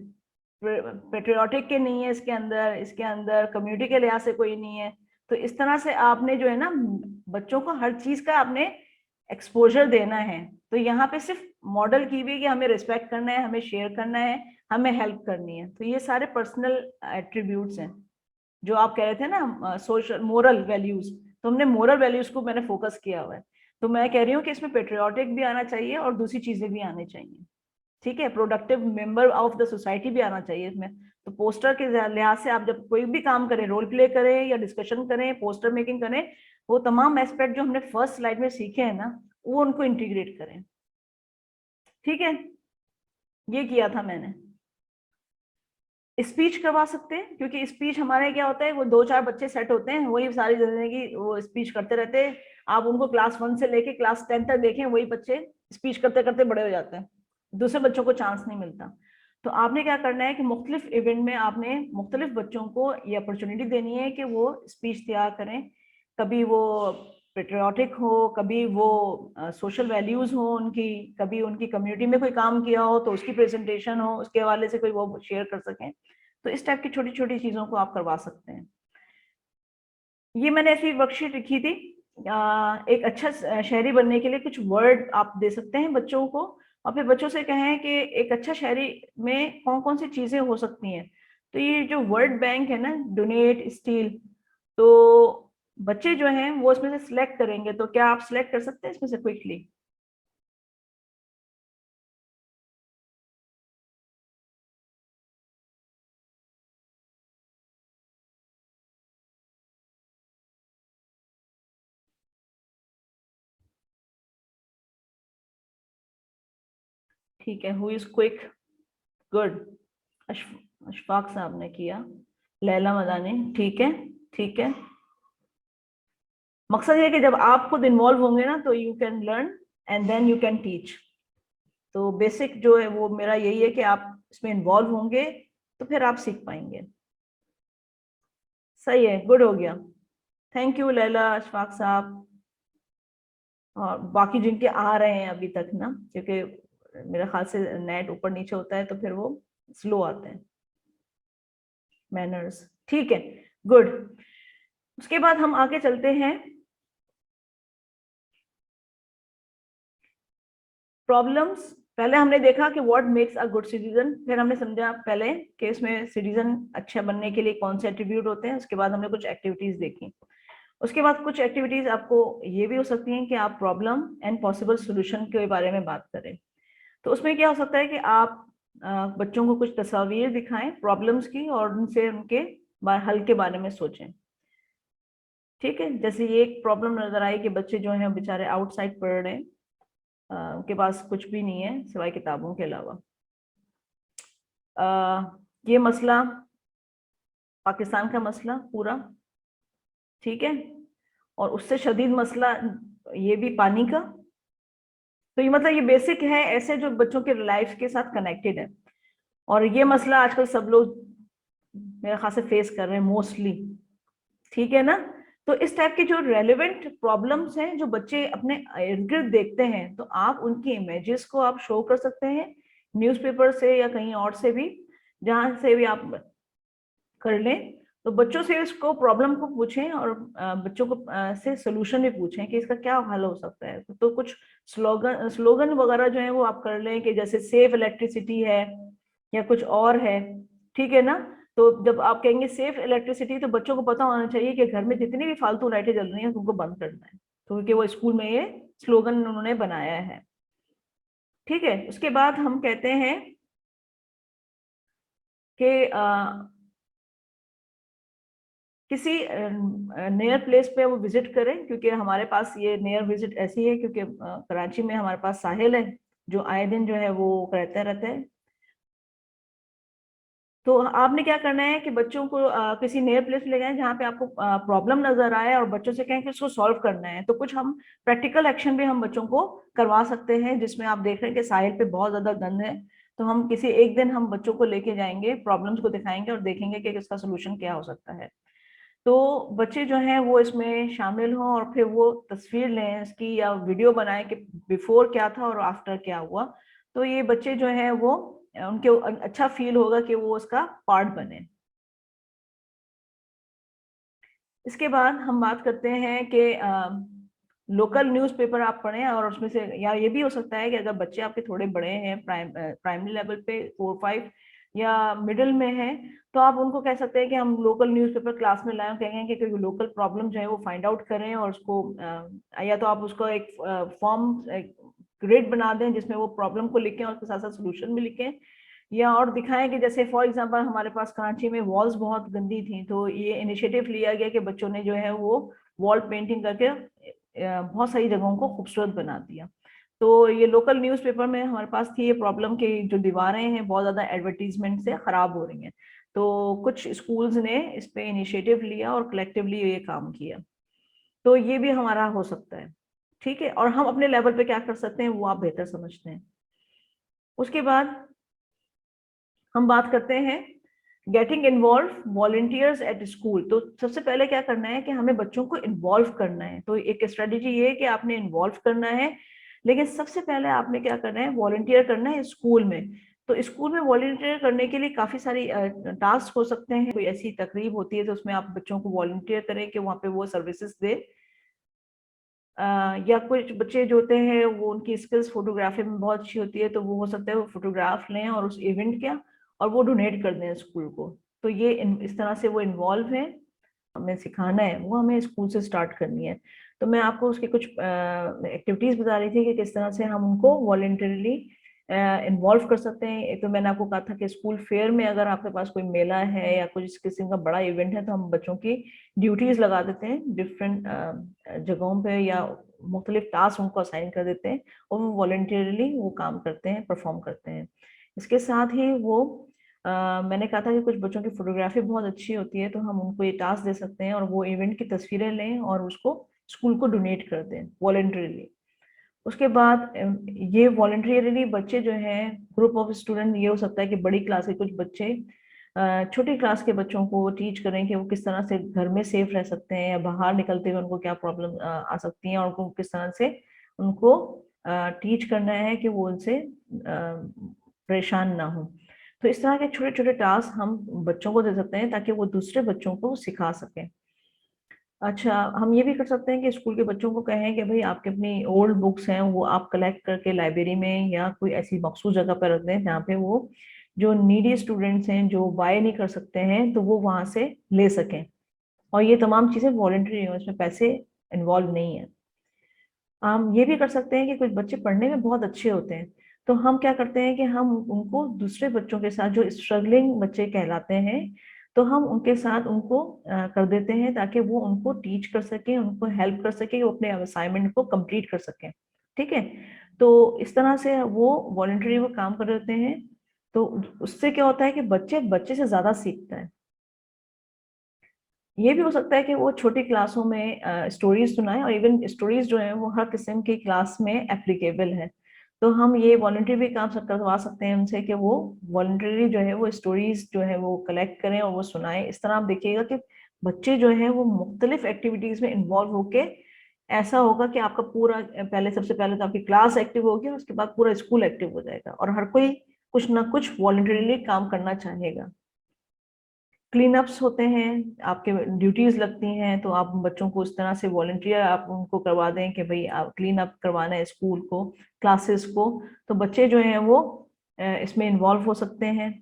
Speaker 1: पेट्रियोटिक के नहीं है इसके अंदर कम्युनिटी के लिहाज से कोई नहीं है। तो इस तरह से आपने जो है ना, बच्चों को हर चीज का आपने एक्सपोजर देना है। तो यहाँ पे सिर्फ मॉडल की भी कि हमें रिस्पेक्ट करना है, हमें शेयर करना है, हमें हेल्प करनी है। तो ये सारे पर्सनल एट्रीब्यूट्स हैं जो आप कह रहे थे ना, सोशल मोरल वैल्यूज। तो हमने मोरल वैल्यूज को मैंने फोकस किया हुआ है। तो मैं कह रही हूँ कि इसमें पेट्रियोटिक भी आना चाहिए और दूसरी चीजें भी आनी चाहिए, ठीक है। Productive member of the society भी आना चाहिए इसमें। तो पोस्टर के लिहाज से आप जब कोई भी काम करें, रोल प्ले करें या डिस्कशन करें, पोस्टर मेकिंग करें, वो तमाम एस्पेक्ट जो हमने फर्स्ट स्लाइड में सीखे हैं ना, वो उनको इंटीग्रेट करें, ठीक है। ये किया था मैंने। स्पीच करवा सकते हैं, क्योंकि स्पीच हमारे क्या होता है, वो 2-4 बच्चे सेट होते हैं, वही सारी जिंदगी वो स्पीच करते रहते हैं। आप उनको क्लास 1 से लेके क्लास 10 तक देखें, वही बच्चे स्पीच करते करते बड़े हो जाते हैं, दूसरे बच्चों को चांस नहीं मिलता। तो आपने क्या करना है कि मुख्तलिफ इवेंट में आपने मुख्तलिफ बच्चों को ये अपॉर्चुनिटी देनी है कि वो स्पीच तैयार करें। कभी वो पेट्रियाटिक हो, कभी वो सोशल वैल्यूज हो उनकी, कभी उनकी कम्युनिटी में कोई काम किया हो तो उसकी प्रेजेंटेशन हो, उसके हवाले से कोई वो शेयर कर सकें। तो इस टाइप की छोटी छोटी चीजों को आप करवा सकते हैं। ये मैंने ऐसी वर्कशीट लिखी थी। एक अच्छा शहरी बनने के लिए कुछ वर्ड आप दे सकते हैं बच्चों को, और फिर बच्चों से कहें कि एक अच्छा शहरी में कौन कौन सी चीजें हो सकती हैं। तो ये जो वर्ड बैंक है ना, डोनेट, स्टील, तो बच्चे जो हैं वो इसमें से सिलेक्ट करेंगे। तो क्या आप सिलेक्ट कर सकते हैं इसमें से क्विकली? ठीक है, who is quick? Good. Ashfaq साहब ने किया, लैला मदानी, ठीक है, ठीक है। मकसद ये है कि जब आप खुद इन्वॉल्व होंगे ना, तो you can learn and then you can teach. तो बेसिक जो है वो मेरा यही है कि आप इसमें इन्वॉल्व होंगे तो फिर आप सीख पाएंगे। सही है, गुड हो गया। थैंक यू लैला, अशफाक साहब, और बाकी जिनके आ रहे हैं अभी तक ना, क्योंकि मेरे ख्याल से नेट ऊपर नीचे होता है तो फिर वो स्लो आते हैं मैनर्स, ठीक है, गुड। उसके बाद हम आगे चलते हैं प्रॉब्लम्स। पहले हमने देखा कि what makes a good citizen, फिर हमने समझा पहले कि इसमें सिटीजन अच्छा बनने के लिए कौन से एट्रीब्यूट होते हैं। उसके बाद हमने कुछ एक्टिविटीज देखी। उसके बाद कुछ एक्टिविटीज आपको ये भी हो सकती हैं कि आप प्रॉब्लम एंड पॉसिबल सोल्यूशन के बारे में बात करें। तो उसमें क्या हो सकता है कि आप बच्चों को कुछ तस्वीर दिखाएं प्रॉब्लम्स की, और उनसे उनके हल के बारे में सोचें, ठीक है। जैसे ये एक प्रॉब्लम नजर आई कि बच्चे जो हैं बेचारे आउटसाइड पढ़ रहे हैं, उनके पास कुछ भी नहीं है सिवाय किताबों के अलावा। ये मसला पाकिस्तान का मसला पूरा, ठीक है, और उससे शदीद मसला ये भी पानी का। तो ये मतलब ये बेसिक है ऐसे जो बच्चों के लाइफ के साथ कनेक्टेड है, और ये मसला आजकल सब लोग मेरे ख्याल से फेस कर रहे हैं मोस्टली, ठीक है ना। तो इस टाइप के जो रेलेवेंट प्रॉब्लम्स हैं जो बच्चे अपने इर्द गिर्द देखते हैं, तो आप उनकी इमेजेस को आप शो कर सकते हैं न्यूज़पेपर से या कहीं और से भी, जहां से भी आप कर लें। तो बच्चों से इसको प्रॉब्लम को पूछें और बच्चों को से सोल्यूशन भी पूछें कि इसका क्या हल हो सकता है। तो कुछ स्लोगन स्लोगन वगैरह जो है वो आप कर लें कि जैसे सेफ इलेक्ट्रिसिटी है या कुछ और है, ठीक है ना। तो जब आप कहेंगे सेफ इलेक्ट्रिसिटी तो बच्चों को पता होना चाहिए कि घर में जितनी भी फालतू लाइटें जल रही हैं उनको बंद करना है, तो क्योंकि वो स्कूल में ये स्लोगन उन्होंने बनाया है। ठीक है, उसके बाद हम कहते हैं कि किसी नियर प्लेस पे वो विजिट करें, क्योंकि हमारे पास ये नियर विजिट ऐसी है क्योंकि कराची में हमारे पास साहिल है जो आए दिन जो है वो करते रहता है। तो आपने क्या करना है कि बच्चों को किसी नियर प्लेस ले जाएं जहाँ पे आपको प्रॉब्लम नजर आए और बच्चों से कहें कि उसको सॉल्व करना है। तो कुछ हम प्रैक्टिकल एक्शन भी हम बच्चों को करवा सकते हैं, जिसमें आप देख रहे हैं कि साहिल पे बहुत ज्यादा गंद है, तो हम किसी एक दिन हम बच्चों को लेके जाएंगे, प्रॉब्लम्स को दिखाएंगे और देखेंगे कि इसका सोल्यूशन क्या हो सकता है। तो बच्चे जो हैं वो इसमें शामिल हों और फिर वो तस्वीर लें इसकी या वीडियो बनाएं कि बिफोर क्या था और आफ्टर क्या हुआ। तो ये बच्चे जो हैं वो उनके अच्छा फील होगा कि वो उसका पार्ट बने। इसके बाद हम बात करते हैं कि लोकल न्यूज़पेपर आप पढ़ें और उसमें से, या ये भी हो सकता है कि अगर बच्चे आपके थोड़े बड़े हैं प्राइमरी लेवल पे 4-5 या मिडिल में है, तो आप उनको कह सकते हैं कि हम लोकल न्यूज़पेपर क्लास में लाएं, कहेंगे कि लोकल प्रॉब्लम जो है वो फाइंड आउट करें और उसको या तो आप उसको एक फॉर्म ग्रेड बना दें जिसमें वो प्रॉब्लम को लिखें और उसके साथ साथ सोल्यूशन भी लिखें, या और दिखाएं कि जैसे फॉर एग्जांपल हमारे पास कराची में वॉल्स बहुत गंदी थी, तो ये इनिशिएटिव लिया गया कि बच्चों ने जो है वो वॉल पेंटिंग करके बहुत सारी जगहों को खूबसूरत बना दिया। तो ये लोकल न्यूज़पेपर में हमारे पास थी ये प्रॉब्लम कि जो दीवारें हैं बहुत ज्यादा एडवर्टीजमेंट से खराब हो रही हैं, तो कुछ स्कूल्स ने इस पे इनिशिएटिव लिया और कलेक्टिवली ये काम किया। तो ये भी हमारा हो सकता है, ठीक है। और हम अपने लेवल पे क्या कर सकते हैं वो आप बेहतर समझते हैं। उसके बाद हम बात करते हैं getting involve volunteers at school. तो सबसे पहले क्या करना है कि हमें बच्चों को इन्वॉल्व करना है। तो एक स्ट्रेटेजी ये है कि आपने इन्वॉल्व करना है, लेकिन सबसे पहले आपने क्या करना है, वॉलंटियर करना है स्कूल में। तो स्कूल में वॉलंटियर करने के लिए काफी सारी टास्क हो सकते हैं। कोई ऐसी तकरीब होती है तो उसमें आप बच्चों को वॉलंटियर करें कि वहाँ पे वो सर्विसेज दे, या कुछ बच्चे जो होते हैं वो उनकी स्किल्स फोटोग्राफी में बहुत अच्छी होती है, तो वो हो सकता है वो फोटोग्राफ लें और उस इवेंट का और वो डोनेट कर दें स्कूल को। तो ये इस तरह से वो इन्वॉल्व है, हमें सिखाना है, वो हमें स्कूल से स्टार्ट करनी है। तो मैं आपको उसकी कुछ एक्टिविटीज बता रही थी कि किस तरह से हम उनको वॉलेंटरली इन्वॉल्व कर सकते हैं। एक तो मैंने आपको कहा था कि स्कूल फेयर में अगर आपके पास कोई मेला है या कुछ किस्म का बड़ा इवेंट है तो हम बच्चों की ड्यूटीज लगा देते हैं डिफरेंट जगहों पे, या मुख्तलिफ टास्क उनको असाइन कर देते हैं और वो वॉलेंटरली वो काम करते हैं, परफॉर्म करते हैं। इसके साथ ही वो मैंने कहा था कि कुछ बच्चों की फोटोग्राफी बहुत अच्छी होती है, तो हम उनको ये टास्क दे सकते हैं और वो इवेंट की तस्वीरें लें और उसको स्कूल को डोनेट कर दें वॉलेंटरीली। उसके बाद ये वॉलंटरीली बच्चे जो हैं, ग्रुप ऑफ स्टूडेंट, ये हो सकता है कि बड़ी क्लास के कुछ बच्चे छोटी क्लास के बच्चों को टीच करें कि वो किस तरह से घर में सेफ रह सकते हैं या बाहर निकलते हुए उनको क्या प्रॉब्लम आ सकती हैं और उनको किस तरह से उनको टीच करना है कि वो उनसे परेशान ना हो। तो इस तरह के छोटे छोटे टास्क हम बच्चों को दे सकते हैं ताकि वो दूसरे बच्चों को सिखा सकें। अच्छा, हम ये भी कर सकते हैं कि स्कूल के बच्चों को कहें कि भाई आपके अपनी ओल्ड बुक्स हैं वो आप कलेक्ट करके लाइब्रेरी में या कोई ऐसी मखसूस जगह पर रख दें जहाँ पे वो जो नीडी स्टूडेंट्स हैं जो बाय नहीं कर सकते हैं तो वो वहां से ले सकें। और ये तमाम चीजें वॉलेंट्री हैं, इसमें पैसे इन्वॉल्व नहीं है। हम ये भी कर सकते हैं कि कुछ बच्चे पढ़ने में बहुत अच्छे होते हैं, तो हम क्या करते हैं कि हम उनको दूसरे बच्चों के साथ जो स्ट्रगलिंग बच्चे कहलाते हैं, तो हम उनके साथ उनको कर देते हैं ताकि वो उनको टीच कर सकें, उनको हेल्प कर सके, वो अपने असाइनमेंट को कंप्लीट कर सकें। ठीक है, तो इस तरह से वो वॉलंटरी वो काम कर देते हैं। तो उससे क्या होता है कि बच्चे बच्चे से ज्यादा सीखता है। ये भी हो सकता है कि वो छोटी क्लासों में स्टोरीज सुनाए, और इवन स्टोरीज जो है वो हर किस्म की क्लास में एप्लीकेबल है। तो हम ये वॉलंटरी भी काम करवा सकते हैं उनसे कि वो वॉलंटरी जो है वो स्टोरीज जो है वो कलेक्ट करें और वो सुनाएं। इस तरह आप देखिएगा कि बच्चे जो है वो मुख्तलिफ एक्टिविटीज में इन्वॉल्व होके ऐसा होगा कि आपका पूरा पहले सबसे पहले तो आपकी क्लास एक्टिव होगी और उसके बाद पूरा स्कूल एक्टिव हो जाएगा और हर कोई कुछ ना कुछ वॉलंटरीली काम करना चाहेगा। क्लीन अप्स होते हैं, आपके ड्यूटीज लगती हैं, तो आप बच्चों को उस तरह से वॉलंटियर आप उनको करवा दें कि भाई आप क्लीन अप करवाना है स्कूल को, क्लासेस को, तो बच्चे जो हैं वो इसमें इन्वॉल्व हो सकते हैं।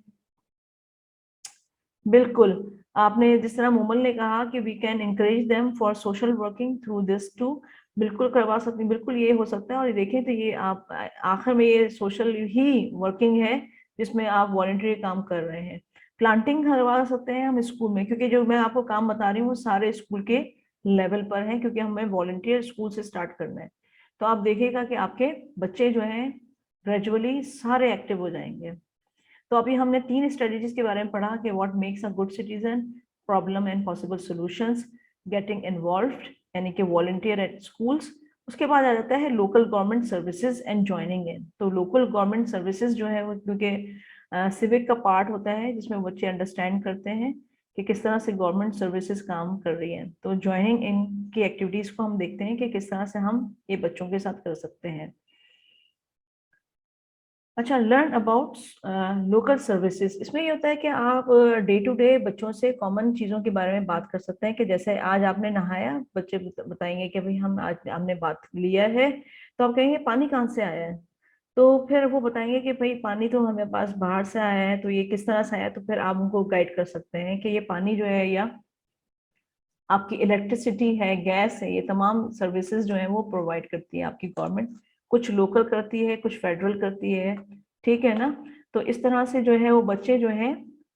Speaker 1: बिल्कुल, आपने जिस तरह मोमल ने कहा कि we can encourage them for social working through this too, बिल्कुल करवा सकते हैं, बिल्कुल ये हो सकता है। और देखें तो ये आप आखिर में ये सोशल ही वर्किंग है जिसमें आप वॉलंटरी काम कर रहे हैं। प्लांटिंग करवा सकते हैं हम स्कूल में, क्योंकि जो मैं आपको काम बता रही हूँ वो सारे स्कूल के लेवल पर है, क्योंकि हमें वॉलंटियर स्कूल से स्टार्ट करना है। तो आप देखिएगा कि आपके बच्चे जो हैं ग्रेजुअली सारे एक्टिव हो जाएंगे। तो अभी हमने 3 स्ट्रेटजीज के बारे में पढ़ा कि what makes a good citizen, problem and possible solutions, getting involved यानी कि वॉलंटियर एट स्कूल्स। उसके बाद आ जाता है local government services and joining in. तो लोकल गवर्नमेंट सर्विसेज जो है वो क्योंकि सिविक का पार्ट होता है जिसमें बच्चे अंडरस्टैंड करते हैं कि किस तरह से गवर्नमेंट सर्विसेज काम कर रही हैं। तो ज्वाइनिंग इन की एक्टिविटीज को हम देखते हैं कि किस तरह से हम ये बच्चों के साथ कर सकते हैं। अच्छा, लर्न अबाउट लोकल सर्विसेज। इसमें ये होता है कि आप डे टू डे बच्चों से कॉमन चीज़ों के बारे में बात कर सकते हैं कि जैसे आज आपने नहाया, बच्चे बताएंगे कि भाई हम आज हमने बात लिया है, तो आप कहेंगे पानी कहाँ से आया है, तो फिर वो बताएंगे कि भाई पानी तो हमें पास बाहर से आया है, तो ये किस तरह से आया, तो फिर आप उनको गाइड कर सकते हैं कि ये पानी जो है या आपकी इलेक्ट्रिसिटी है, गैस है, ये तमाम सर्विसेज जो है वो प्रोवाइड करती है आपकी गवर्नमेंट। कुछ लोकल करती है, कुछ फेडरल करती है, ठीक है ना। तो इस तरह से जो है वो बच्चे जो है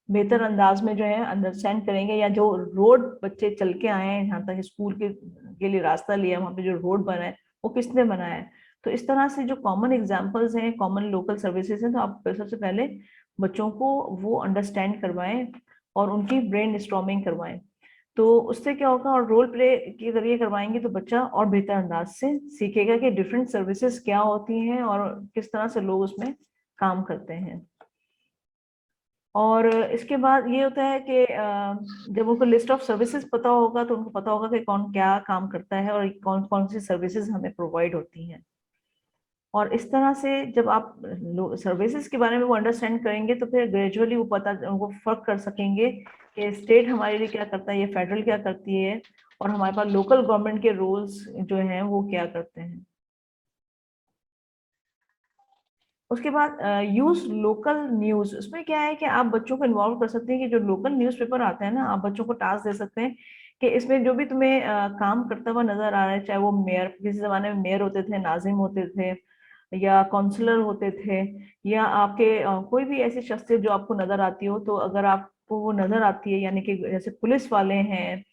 Speaker 1: बेहतर अंदाज में जो है अंडरस्टैंड करेंगे, या जो रोड बच्चे चल के आए हैं यहाँ तक स्कूल के लिए रास्ता लिया, वहाँ पे जो रोड बना है वो किसने बनाया है। तो इस तरह से जो कॉमन एग्जाम्पल्स हैं, कॉमन लोकल सर्विसेज हैं, तो आप सबसे पहले बच्चों को वो अंडरस्टैंड करवाएं और उनकी ब्रेन स्टॉर्मिंग करवाएं। तो उससे क्या होगा, और रोल प्ले के जरिए करवाएंगे तो बच्चा और बेहतर अंदाज से सीखेगा कि डिफरेंट सर्विसेज क्या होती हैं और किस तरह से लोग उसमें काम करते हैं। और इसके बाद ये होता है कि जब उनको लिस्ट ऑफ सर्विसेज पता होगा तो उनको पता होगा कि कौन क्या काम करता है और कौन कौन सी सर्विसेज हमें प्रोवाइड होती हैं। और इस तरह से जब आप सर्विसेज के बारे में वो अंडरस्टैंड करेंगे तो फिर ग्रेजुअली वो पता उनको फर्क कर सकेंगे कि स्टेट हमारे लिए क्या करता है, ये फेडरल क्या करती है, और हमारे पास लोकल गवर्नमेंट के रूल्स जो हैं वो क्या करते हैं। उसके बाद यूज लोकल न्यूज। उसमें क्या है कि आप बच्चों को इन्वॉल्व कर सकते हैं कि जो लोकल न्यूज़पेपर आते हैं ना, आप बच्चों को टास्क दे सकते हैं कि इसमें जो भी तुम्हें काम करता हुआ नजर आ रहा है, चाहे वो मेयर, किसी जमाने में मेयर होते थे, नाजिम होते थे, या काउंसलर होते थे, या आपके कोई भी ऐसी शख्सियत जो आपको नजर आती हो, तो अगर आपको वो नजर आती है, यानी कि जैसे पुलिस वाले हैं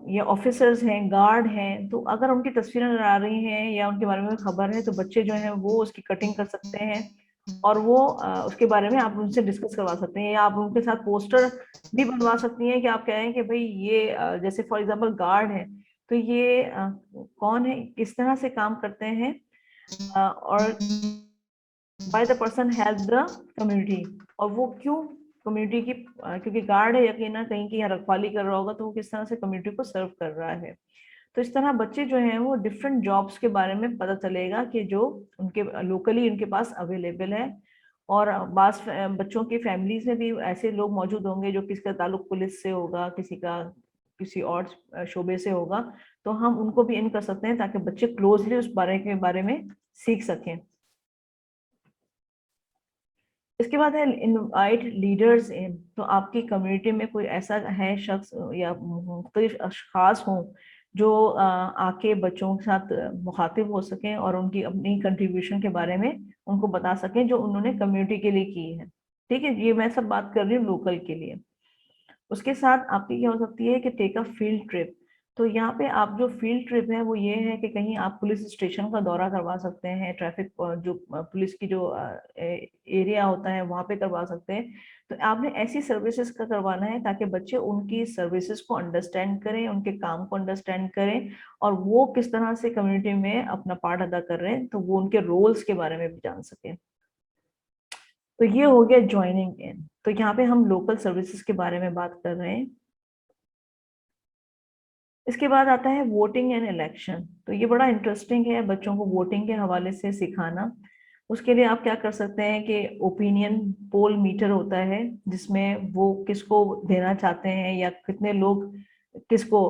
Speaker 1: या ऑफिसर्स हैं, गार्ड हैं, तो अगर उनकी तस्वीरें नजर आ रही हैं या उनके बारे में खबर है, तो बच्चे जो हैं वो उसकी कटिंग कर सकते हैं और वो उसके बारे में आप उनसे डिस्कस करवा सकते हैं, या आप उनके साथ पोस्टर भी बनवा सकती हैं कि आप कह रहे हैं कि भाई ये जैसे फॉर एग्जांपल गार्ड है, तो ये कौन है, किस तरह से काम करते हैं, और by the person help the community, और वो क्यों कम्युनिटी की क्योंकि गार्ड है, यकीनन कहीं की रखवाली कर रहा होगा, तो वो किस तरह से कम्युनिटी को सर्व कर रहा है। तो इस तरह बच्चे जो हैं वो डिफरेंट जॉब्स के बारे में पता चलेगा कि जो उनके लोकली उनके पास अवेलेबल है। और बास बच्चों की फैमिलीज में भी ऐसे लोग मौजूद होंगे जो किसका ताल्लुक पुलिस से होगा, किसी का किसी और शोबे से होगा, तो हम उनको भी इन कर सकते हैं ताकि बच्चे क्लोजली उस बारे में सीख सकें। इसके बाद है इनवाइट लीडर्स इन। तो आपकी कम्युनिटी में कोई ऐसा है शख्स या मुख्तलिफ अशखास हों जो आके बच्चों के साथ मुखातिब हो सकें और उनकी अपनी कंट्रीब्यूशन के बारे में उनको बता सकें जो उन्होंने कम्युनिटी के लिए की है। ठीक है, ये मैं सब बात कर रही हूँ लोकल के लिए। उसके साथ आपकी क्या हो सकती है कि टेक अ फील्ड ट्रिप। तो यहाँ पे आप जो फील्ड ट्रिप है वो ये है कि कहीं आप पुलिस स्टेशन का दौरा करवा सकते हैं, ट्रैफिक जो पुलिस की जो एरिया होता है वहाँ पे करवा सकते हैं। तो आपने ऐसी सर्विसेज का करवाना है ताकि बच्चे उनकी सर्विसेज को अंडरस्टैंड करें, उनके काम को अंडरस्टैंड करें, और वो किस तरह से कम्युनिटी में अपना पार्ट अदा कर रहे हैं, तो वो उनके रोल्स के बारे में भी जान सकें। तो ये हो गया ज्वाइनिंग इन। तो यहाँ पे हम लोकल सर्विसेज के बारे में बात कर रहे हैं। इसके बाद आता है वोटिंग एंड इलेक्शन। तो ये बड़ा इंटरेस्टिंग है बच्चों को वोटिंग के हवाले से सिखाना। उसके लिए आप क्या कर सकते हैं कि ओपिनियन पोल मीटर होता है, जिसमें वो किसको देना चाहते हैं या कितने लोग किसको,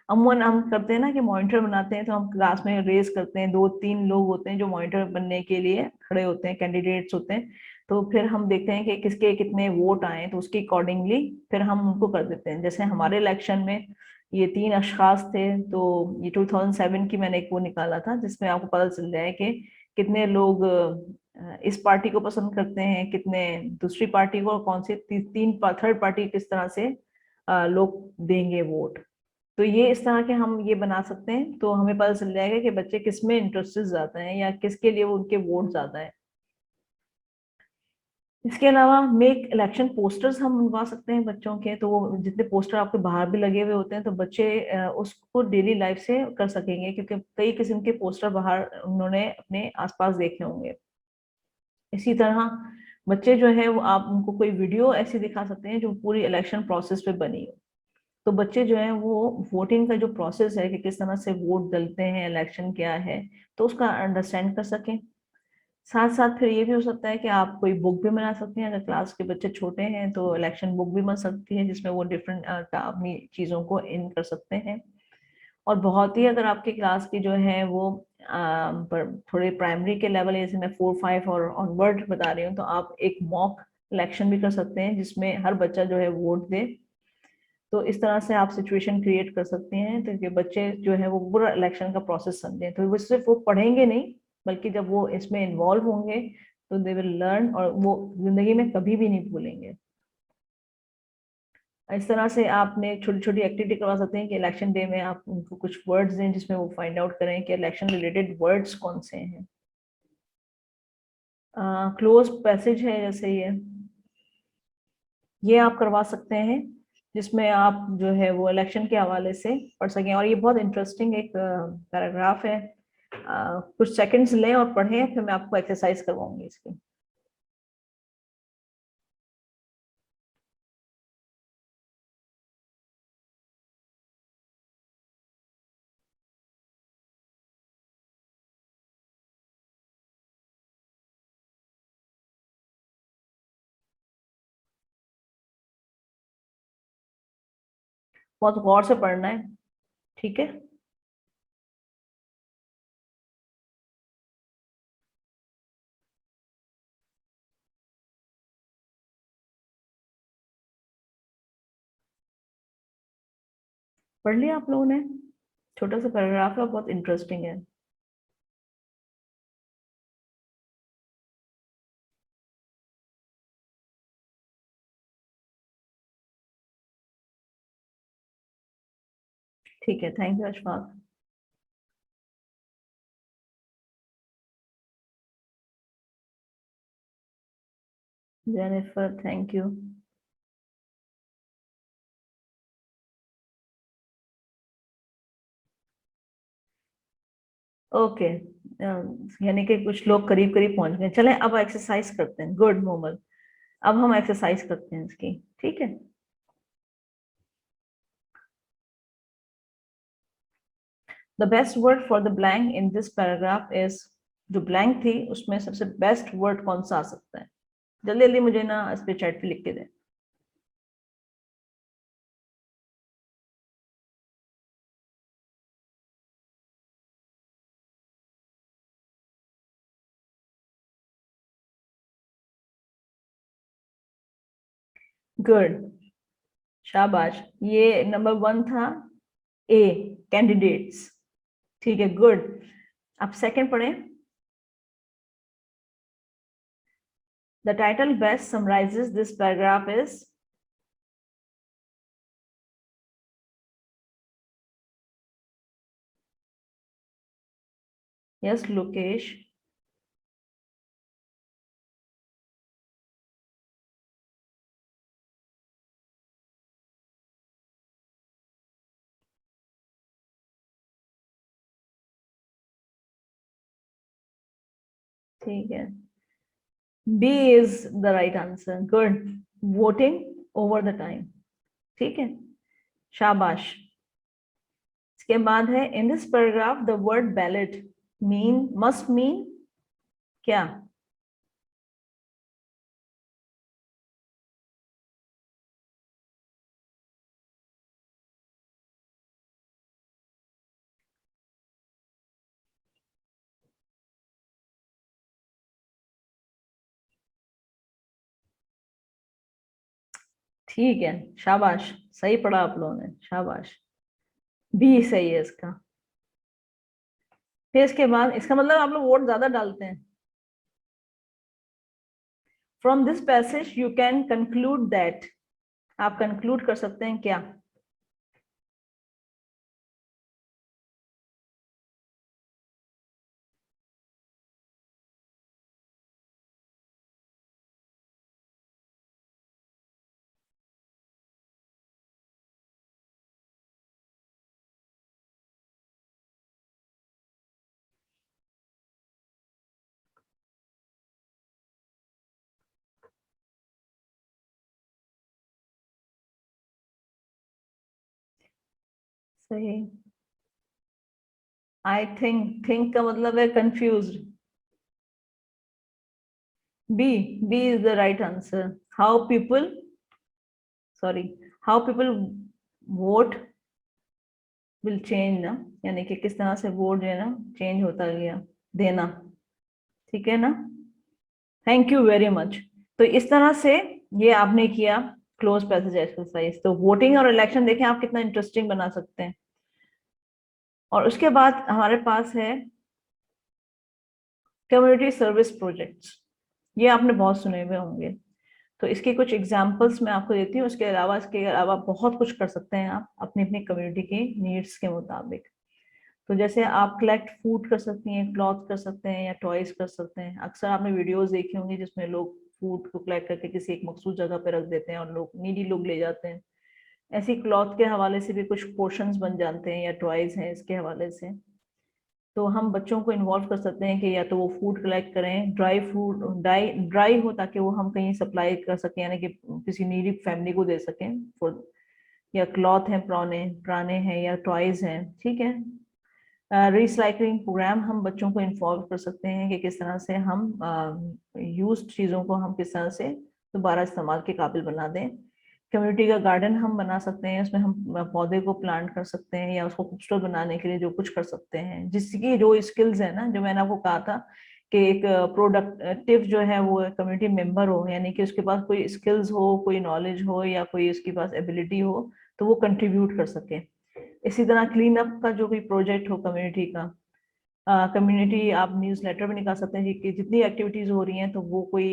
Speaker 1: अमूमन हम करते हैं ना कि मॉनिटर बनाते हैं, तो हम क्लास में रेस करते हैं, 2-3 लोग होते हैं जो मॉनिटर बनने के लिए खड़े होते हैं, कैंडिडेट्स होते हैं। तो फिर हम देखते हैं कि किसके कितने वोट आए, तो उसके अकॉर्डिंगली फिर हम उनको कर देते हैं। जैसे हमारे इलेक्शन में ये 3 अशखास थे, तो ये 2007 की मैंने एक वो निकाला था, जिसमें आपको पता चल जाए कि कितने लोग इस पार्टी को पसंद करते हैं, कितने दूसरी पार्टी को, और कौन सी तीन थर्ड पार्टी किस तरह से लोग देंगे वोट। तो ये इस तरह के हम ये बना सकते हैं, तो हमें पता चल जाएगा कि बच्चे किस में इंटरेस्टेड ज्यादा हैं या किसके लिए वो उनके वोट ज्यादा है। इसके अलावा मेक इलेक्शन पोस्टर्स हम बनवा सकते हैं बच्चों के, तो वो जितने पोस्टर आपके बाहर भी लगे हुए होते हैं, तो बच्चे उसको डेली लाइफ से कर सकेंगे, क्योंकि कई किस्म के पोस्टर बाहर उन्होंने अपने आसपास देखे होंगे। इसी तरह बच्चे जो है वो आप उनको कोई वीडियो ऐसी दिखा सकते हैं जो पूरी इलेक्शन प्रोसेस पे बनी हो, तो बच्चे जो है वो वोटिंग का जो प्रोसेस है कि किस तरह से वोट डलते हैं, इलेक्शन क्या है, तो उसका अंडरस्टैंड कर सकें। साथ साथ फिर ये भी हो सकता है कि आप कोई बुक भी बना सकते हैं, अगर क्लास के बच्चे छोटे हैं तो इलेक्शन बुक भी बन सकती है, जिसमें वो डिफरेंट अपनी चीजों को इन कर सकते हैं। और बहुत ही अगर आपकी क्लास की जो है वो पर थोड़े प्राइमरी के लेवल, जैसे मैं 4-5 और ऑनवर्ड बता रही हूँ, तो आप एक मॉक इलेक्शन भी कर सकते हैं जिसमें हर बच्चा जो है वोट दे। तो इस तरह से आप सिचुएशन क्रिएट कर सकते हैं ताकि बच्चे जो है वो पूरा इलेक्शन का प्रोसेस समझें, तो वो सिर्फ वो पढ़ेंगे नहीं, बल्कि जब वो इसमें इन्वॉल्व होंगे तो दे विल लर्न, और वो जिंदगी में कभी भी नहीं भूलेंगे। इस तरह से आपने छोटी छोटी एक्टिविटी करवा सकते हैं कि इलेक्शन डे में आप उनको कुछ वर्ड्स दें जिसमें वो फाइंड आउट करें कि इलेक्शन रिलेटेड वर्ड्स कौन से हैं। क्लोज पैसेज है जैसे ये आप करवा सकते हैं, जिसमें आप जो है वो इलेक्शन के हवाले से पढ़ सकें, और ये बहुत इंटरेस्टिंग एक पैराग्राफ है। कुछ सेकंड्स लें और पढ़ें, फिर मैं आपको एक्सरसाइज करवाऊंगी इसकी। बहुत गौर से पढ़ना है, ठीक है। पढ़ लिया आप लोगों ने? छोटा सा पैराग्राफ है, बहुत इंटरेस्टिंग है। ठीक है, thank you Ashfaq. Jennifer, thank you. Okay, यानी कि कुछ लोग करीब करीब पहुंच गए। चलें अब एक्सरसाइज करते हैं। गुड मोमल, अब हम एक्सरसाइज करते हैं इसकी, ठीक है। The best word for the blank in this paragraph is, जो ब्लैंक थी उसमें सबसे बेस्ट वर्ड कौन सा आ सकता है? जल्दी जल्दी मुझे ना इस पे चैट पे लिख के दें। गुड, शाबाश। ये नंबर 1 था, ए, कैंडिडेट्स। ठीक है, गुड। अब सेकंड पढ़ें। The title best summarises this paragraph is, yes Lokesh. ठीक है, B is the right answer. Good, voting over the time. ठीक है, शाबाश। इसके बाद है, in this paragraph the word ballot mean must mean क्या? ठीक है, शाबाश, सही पढ़ा आप लोगों ने, शाबाश। बी सही है इसका। फिर इसके बाद इसका मतलब आप लोग वोट ज्यादा डालते हैं। From this passage you can conclude that, आप कंक्लूड कर सकते हैं क्या? सही। आई थिंक का मतलब है confused. B, B is the right answer. How people, sorry, how people vote will change ना, यानी कि किस तरह से वोट जो है ना चेंज होता गया, देना। ठीक है ना? Thank you very much. तो इस तरह से ये आपने किया क्लोज पैसेज एक्सरसाइज। तो वोटिंग और इलेक्शन देखें आप कितना इंटरेस्टिंग बना सकते हैं। और उसके बाद हमारे पास है कम्युनिटी सर्विस प्रोजेक्ट्स। ये आपने बहुत सुने हुए होंगे। तो इसके कुछ एग्जांपल्स मैं आपको देती हूँ। इसके अलावा बहुत कुछ कर सकते हैं आप अपनी अपनी कम्युनिटी के नीड्स के मुताबिक। तो जैसे आप कलेक्ट फूड कर सकती हैं, क्लॉथ कर सकते हैं, या टॉयज कर सकते हैं। अक्सर आपने वीडियोस देखी होंगी जिसमें लोग फूड को कलेक्ट करके किसी एक मखसूस जगह पे रख देते हैं और लोग नीडी लोग ले जाते हैं। ऐसी क्लॉथ के हवाले से भी कुछ पोर्शंस बन जाते हैं, या टॉयज हैं इसके हवाले से। तो हम बच्चों को इन्वॉल्व कर सकते हैं कि या तो वो फूड कलेक्ट करें, ड्राई फूड, ड्राई हो, ताकि वो हम कहीं सप्लाई कर सकें, यानी कि किसी नीडी फैमिली को दे सकें फूड। या क्लॉथ है, पुराने पुराने हैं, या टॉयज हैं। ठीक है। रिसाइकलिंग प्रोग्राम हम बच्चों को इन्वॉल्व कर सकते हैं कि किस तरह से हम यूज चीज़ों को हम किस तरह से दोबारा इस्तेमाल के काबिल बना दें। कम्युनिटी का गार्डन हम बना सकते हैं, उसमें हम पौधे को प्लांट कर सकते हैं, या उसको खूबसूरत बनाने के लिए जो कुछ कर सकते हैं, जिसकी जो स्किल्स है ना, जो मैंने आपको कहा था कि एक प्रोडक्टिव जो है वो कम्युनिटी मेंबर हो, यानी कि उसके पास कोई स्किल्स हो, कोई नॉलेज हो, या कोई उसके पास एबिलिटी हो, तो वो कंट्रीब्यूट कर सके। इसी तरह क्लीन अप का जो भी प्रोजेक्ट हो कम्युनिटी का, कम्युनिटी आप न्यूज़ लेटर भी निकाल सकते हैं कि जितनी एक्टिविटीज हो रही हैं तो वो कोई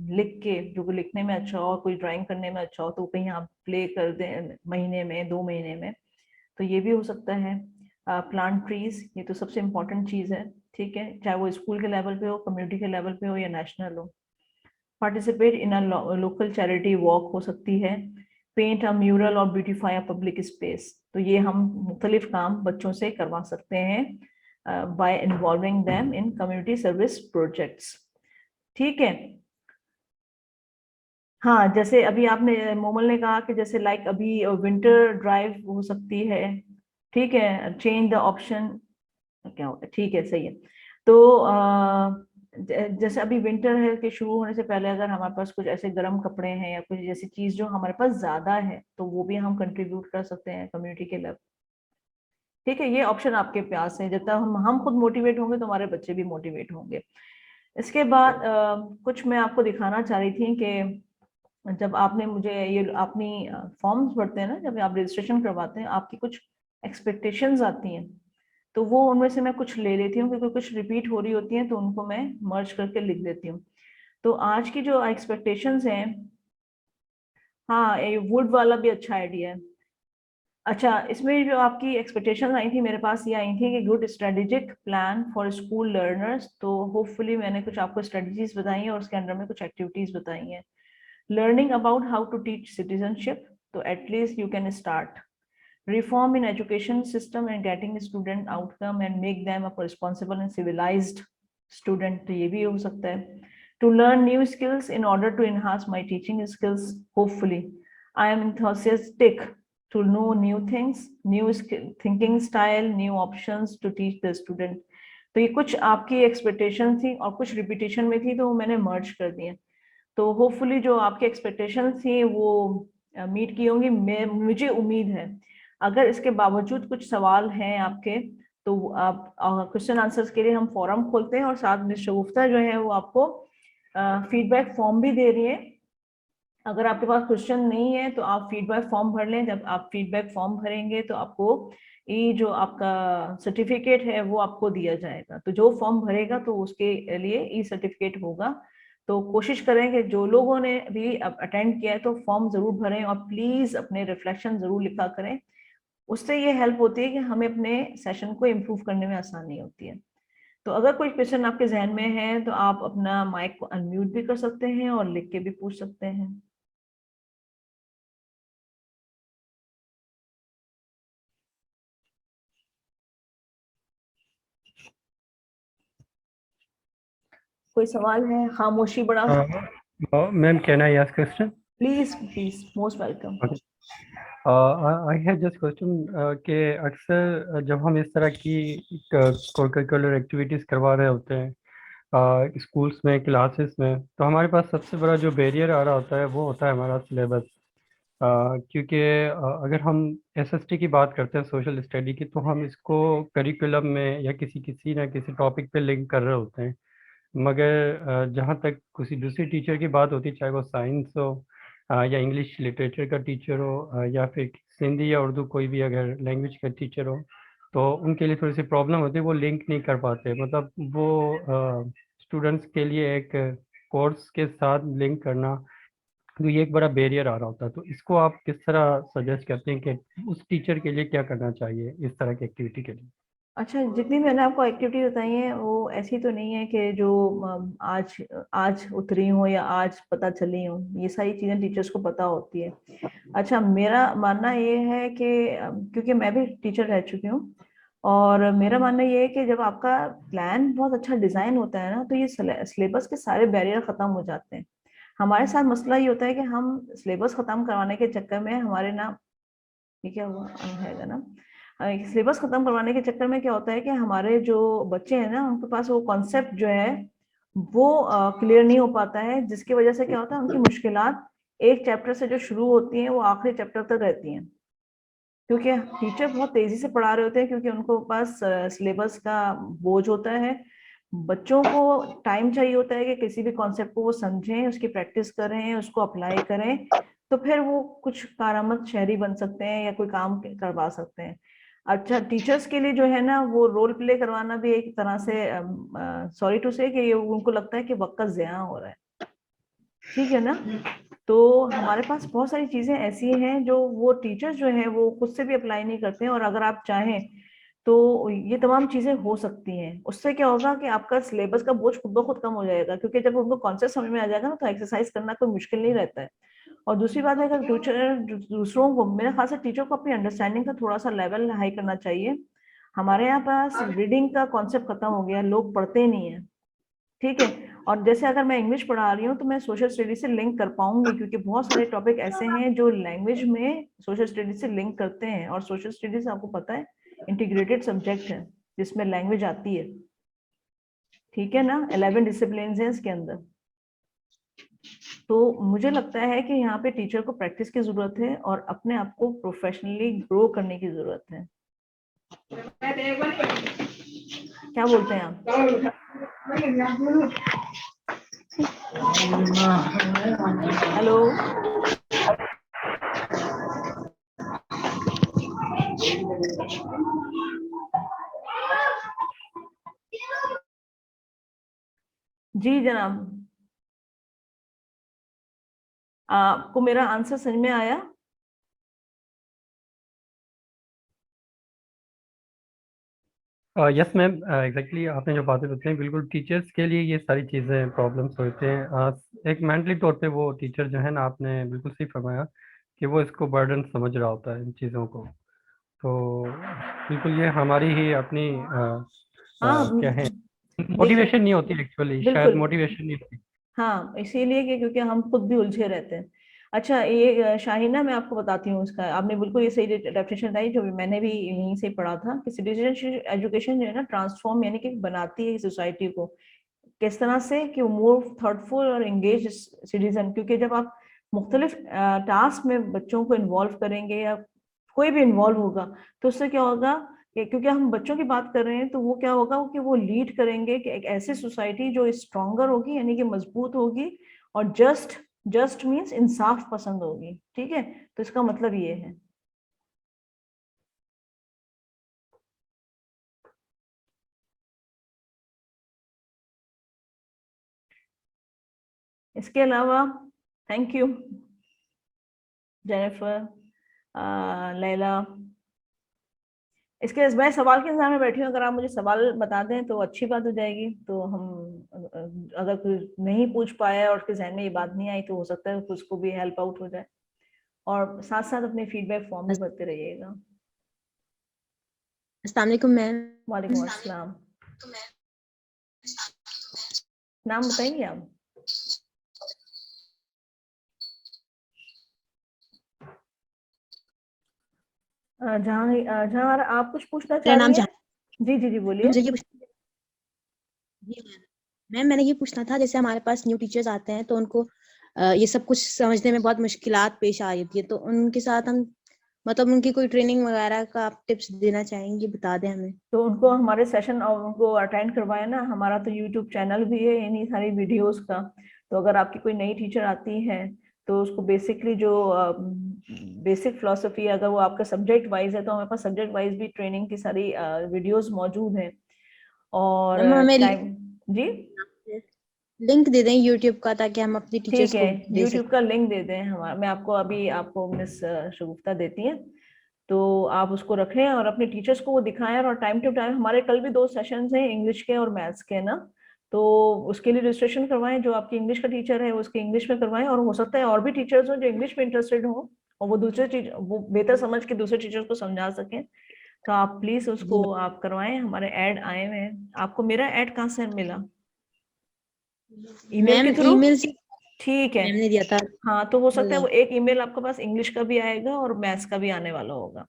Speaker 1: लिख के, जो कोई लिखने में अच्छा हो, कोई ड्राइंग करने में अच्छा हो, तो कहीं आप प्ले कर दें महीने में, 2 महीने में। तो ये भी हो सकता है। प्लांट ट्रीज, ये तो सबसे इम्पोर्टेंट चीज़ है। ठीक है, चाहे वो स्कूल के लेवल पे हो, कम्युनिटी के लेवल पे हो, या नेशनल हो। Participate in a local charity walk हो सकती है। पेंट अ म्यूरल और ब्यूटिफाई अ पब्लिक स्पेस। तो ये हम मुख्तलिफ काम बच्चों से करवा सकते हैं bye involving them in community service projects. ठीक है। हाँ, जैसे अभी आपने मोमल ने कहा कि जैसे लाइक अभी विंटर ड्राइव हो सकती है। ठीक है, चेंज द ऑप्शन, क्या होगा, ठीक है, सही है। तो जैसे अभी विंटर है कि शुरू होने से पहले अगर हमारे पास कुछ ऐसे गर्म कपड़े हैं, या कुछ ऐसी चीज जो हमारे पास ज्यादा है, तो वो भी हम कंट्रीब्यूट कर सकते हैं कम्युनिटी के लेवल। ठीक है, ये ऑप्शन आपके पास है। जब तक हम खुद मोटिवेट होंगे तो हमारे बच्चे भी मोटिवेट होंगे। इसके बाद कुछ मैं आपको दिखाना चाह रही थी कि जब आपने मुझे ये अपनी फॉर्म्स भरते हैं ना, जब आप रजिस्ट्रेशन करवाते हैं, आपकी कुछ एक्सपेक्टेशंस आती हैं। तो वो उनमें से मैं कुछ ले लेती हूँ, क्योंकि कुछ रिपीट हो रही होती हैं, तो उनको मैं मर्ज करके लिख देती हूँ। तो आज की जो एक्सपेक्टेशंस हैं, हाँ, ये वुड वाला भी अच्छा आइडिया है। अच्छा, इसमें जो आपकी एक्सपेक्टेशंस आई थी मेरे पास, ये आई थी कि good strategic plan for school learners. तो होपफुली मैंने कुछ आपको स्ट्रेटजीज बताई हैं और उसके अंडर में कुछ एक्टिविटीज बताई हैं। Learning about how to teach citizenship, तो at least you can start. Reform in education system and getting student outcome and make them a responsible and civilized student, तो ये भी हो सकता है। To learn new skills in order to enhance my teaching skills, hopefully I am enthusiastic to know new things, new thinking style, new options to teach the student। तो ये कुछ आपकी एक्सपेक्टेशन थी और कुछ रिपीटेशन में थी, तो वो मैंने मर्ज कर दिए। तो होपफुली जो आपकी एक्सपेक्टेशन थी वो मीट की होंगी, मुझे उम्मीद है। अगर इसके बावजूद कुछ सवाल हैं आपके, तो आप क्वेश्चन आंसर्स के लिए हम फोरम खोलते हैं, और साथ में शगुफ्ता जो है वो आपको फीडबैक फॉर्म भी दे रही है। अगर आपके पास क्वेश्चन नहीं है तो आप फीडबैक फॉर्म भर लें। जब आप फीडबैक फॉर्म भरेंगे तो आपको ये जो आपका सर्टिफिकेट है वो आपको दिया जाएगा। तो जो फॉर्म भरेगा तो उसके लिए ई सर्टिफिकेट होगा। तो कोशिश करें कि जो लोगों ने भी अटेंड किया है तो फॉर्म जरूर भरें, और प्लीज अपने रिफ्लेक्शन जरूर लिखा करें। उससे ये हेल्प होती है कि हमें अपने सेशन को इम्प्रूव करने में आसानी होती है। तो अगर कोई क्वेश्चन आपके जहन में है तो आप अपना माइक को अनम्यूट भी कर सकते हैं और लिख के भी पूछ सकते हैं। कोई सवाल है? खामोशी बड़ा।
Speaker 3: Ma'am, can I ask question?
Speaker 1: Please please, most welcome.
Speaker 3: Okay. I had just question कि अक्सर जब हम इस तरह की करिकुलर एक्टिविटीज़ करवा रहे होते हैं स्कूल्स में, क्लासेस में, तो हमारे पास सबसे बड़ा जो बैरियर आ रहा होता है वो होता है हमारा सिलेबस। क्योंकि अगर हम एसएसटी की बात करते हैं, सोशल स्टडी की, तो हम इसको करिकुलम में या किसी किसी ना किसी टॉपिक पे लिंक कर रहे होते हैं। मगर जहाँ तक किसी दूसरी टीचर की बात होती है, चाहे वो साइंस हो या इंग्लिश लिटरेचर का टीचर हो या फिर हिंदी या उर्दू कोई भी अगर लैंग्वेज का टीचर हो, तो उनके लिए थोड़ी सी प्रॉब्लम होती है, वो लिंक नहीं कर पाते। मतलब वो स्टूडेंट्स के लिए एक कोर्स के साथ लिंक करना, तो ये एक बड़ा बैरियर आ रहा होता है। तो इसको आप किस तरह सजेस्ट करते हैं कि उस टीचर के लिए क्या करना चाहिए इस तरह की एक्टिविटी के लिए?
Speaker 1: अच्छा, जितनी मैंने आपको एक्टिविटी बताई है वो ऐसी तो नहीं है कि जो आज आज उतरी हो या आज पता चली हो। ये सारी चीजें टीचर्स को पता होती है। अच्छा, मेरा मानना ये है कि क्योंकि मैं भी टीचर रह चुकी हूँ, और मेरा मानना ये है कि जब आपका प्लान बहुत अच्छा डिजाइन होता है ना, तो ये सिलेबस के सारे बैरियर खत्म हो जाते हैं। हमारे साथ मसला ये होता है कि हम सिलेबस खत्म करवाने के चक्कर में हमारे ना, ये क्या हुआ है ना, सिलेबस खत्म करवाने के चक्कर में क्या होता है कि हमारे जो बच्चे हैं ना, उनके पास वो कॉन्सेप्ट जो है वो क्लियर नहीं हो पाता है, जिसकी वजह से क्या होता है उनकी मुश्किलात एक चैप्टर से जो शुरू होती हैं वो आखिरी चैप्टर तक रहती हैं। क्योंकि टीचर बहुत तेजी से पढ़ा रहे होते हैं, क्योंकि उनको पास सिलेबस का बोझ होता है। बच्चों को टाइम चाहिए होता है कि किसी भी कॉन्सेप्ट को वो समझें, उसकी प्रैक्टिस करें, उसको अप्लाई करें, तो फिर वो कुछ कारामद शहरी बन सकते हैं या कोई काम करवा सकते हैं। अच्छा, टीचर्स के लिए जो है ना, वो रोल प्ले करवाना भी एक तरह से, सॉरी टू से, कि ये उनको लगता है कि वक्त का ज़िया हो रहा है। ठीक है ना? तो हमारे पास बहुत सारी चीजें ऐसी हैं जो वो टीचर्स जो हैं वो खुद से भी अप्लाई नहीं करते हैं, और अगर आप चाहें तो ये तमाम चीजें हो सकती हैं। उससे क्या होगा कि आपका सिलेबस का बोझ खुद ब खुद कम हो जाएगा, क्योंकि जब उनको कॉन्सेप्ट समझ में आ जाएगा ना, तो एक्सरसाइज करना कोई मुश्किल नहीं रहता है। और दूसरी बात है, अगर टीचर दूसरों को, मेरे ख्याल से टीचर को अपनी अंडरस्टैंडिंग का थोड़ा सा लेवल हाई करना चाहिए। हमारे यहाँ पास रीडिंग का कॉन्सेप्ट खत्म हो गया, लोग पढ़ते नहीं है। ठीक है? और जैसे अगर मैं इंग्लिश पढ़ा रही हूँ तो मैं सोशल स्टडी से लिंक कर पाऊंगी, क्योंकि बहुत सारे टॉपिक ऐसे हैं जो लैंग्वेज में सोशल स्टडी से लिंक करते हैं। और सोशल स्टडीज आपको पता है इंटीग्रेटेड सब्जेक्ट है, जिसमें लैंग्वेज आती है। ठीक है ना? 11 डिसिप्लिन है इसके अंदर। तो मुझे लगता है कि यहाँ पे टीचर को प्रैक्टिस की जरूरत है और अपने आप को प्रोफेशनली ग्रो करने की जरूरत है। क्या बोलते हैं आप? हेलो? जी जनाब, आपको मेरा आंसर समझ में आया?
Speaker 3: यस मैम, एग्जैक्टली आपने जो बातें बताई, बिल्कुल टीचर्स के लिए ये सारी चीज़ें प्रॉब्लम्स होते हैं। एक मेंटली तौर पे वो टीचर जो है ना, आपने बिल्कुल सही फरमाया कि वो इसको बर्डन समझ रहा होता है इन चीज़ों को। तो बिल्कुल ये हमारी ही अपनी
Speaker 1: हाँ,
Speaker 3: क्या है,
Speaker 1: देखिए,
Speaker 3: मोटिवेशन नहीं होती एक्चुअली, शायद
Speaker 1: बिल्कुल।
Speaker 3: मोटिवेशन नहीं होती।
Speaker 1: हाँ, इसीलिए कि क्योंकि हम खुद भी उलझे रहते हैं। अच्छा, ये शाहीना, मैं आपको बताती हूँ इसका, आपने बिल्कुल ये सही डेफिनेशन बताई, जो मैंने भी यहीं से पढ़ा था कि सिटीजनशिप एजुकेशन जो है ना, ट्रांसफॉर्म यानी कि बनाती है सोसाइटी को। किस तरह से? कि मोर थॉटफुल और एंगेज सिटीजन। क्योंकि जब आप मुख्तलिफ टास्क में बच्चों को इन्वॉल्व करेंगे, या कोई भी इन्वॉल्व होगा, तो उससे क्या होगा कि, क्योंकि हम बच्चों की बात कर रहे हैं, तो वो क्या होगा कि वो लीड करेंगे कि एक ऐसी सोसाइटी जो स्ट्रॉन्गर होगी, यानी कि मजबूत होगी और जस्ट जस्ट मीन्स इंसाफ पसंद होगी, ठीक है, तो इसका मतलब ये है। इसके अलावा थैंक यू जेनिफर, लैला। इसके मैं सवाल के इंतजार में बैठी हूँ, अगर आप मुझे सवाल बता दें तो अच्छी बात हो जाएगी। तो हम अगर कोई नहीं पूछ पाया और उसके जहन में ये बात नहीं आई तो हो सकता है कि उसको भी हेल्प आउट हो जाए। और साथ साथ अपने फीडबैक फॉर्म भी भरते रहिएगा।
Speaker 4: अस्सलाम वालेकुम मैम।
Speaker 1: वालेकुम अस्सलाम। नाम बताएंगे आप? जहाँ आप कुछ पूछना चाह
Speaker 4: मेरा नाम
Speaker 1: रही हैं? जी जी जी बोलिए।
Speaker 4: मुझे ये जी मैम, मैंने ये पूछना था, जैसे हमारे पास न्यू टीचर्स आते हैं तो उनको ये सब कुछ समझने में बहुत मुश्किलात पेश आ रही है, तो उनके साथ हम मतलब उनकी कोई ट्रेनिंग वगैरह का आप टिप्स देना चाहेंगे, बता दें हमें।
Speaker 1: तो उनको हमारे सेशन और उनको अटेंड करवाएं ना। हमारा तो यूट्यूब चैनल भी है इन्हीं सारी वीडियोस का। तो अगर आपकी कोई नई टीचर आती है तो उसको बेसिकली जो बेसिक फिलोसफी, अगर वो आपका सब्जेक्ट वाइज है तो हमारे पास सब्जेक्ट वाइज भी ट्रेनिंग की सारी वीडियोस मौजूद हैं। और
Speaker 4: मैम हमें
Speaker 1: टाइम जी
Speaker 4: लिंक दे दें यूट्यूब का, ताकि हम अपनी टीचर्स
Speaker 1: ठीक है,
Speaker 4: को दे
Speaker 1: यूट्यूब
Speaker 4: सकें।
Speaker 1: का लिंक दे दें हमारा। मैं आपको अभी आपको मिस शगुफ्ता देती हैं, तो आप उसको रखें और अपने टीचर्स को वो दिखाएं। और टाइम टू टाइम हमारे कल भी 2 सेशंस हैं, इंग्लिश के और मैथ्स के ना। तो उसके लिए रजिस्ट्रेशन करवाएं। जो आपकी इंग्लिश का टीचर है उसके इंग्लिश में करवाएं, और हो सकता है और भी टीचर्स हो जो इंग्लिश में इंटरेस्टेड हो और वो दूसरे टीचर वो बेहतर समझ के दूसरे टीचर्स को समझा सकें। तो आप प्लीज
Speaker 4: जी
Speaker 1: उसको आप करवाएं। हमारे ऐड आए हुए हैं। आपको मेरा ऐड कहाँ से मिला? ईमेल
Speaker 4: मैम,
Speaker 1: के थ्रू?
Speaker 4: ईमेल से
Speaker 1: ठीक है।
Speaker 4: मैम ने दिया था।
Speaker 1: हाँ, तो हो सकता है
Speaker 4: मतलब
Speaker 1: वो एक ईमेल आपके पास इंग्लिश का भी आएगा और मैथ्स का भी आने वाला होगा।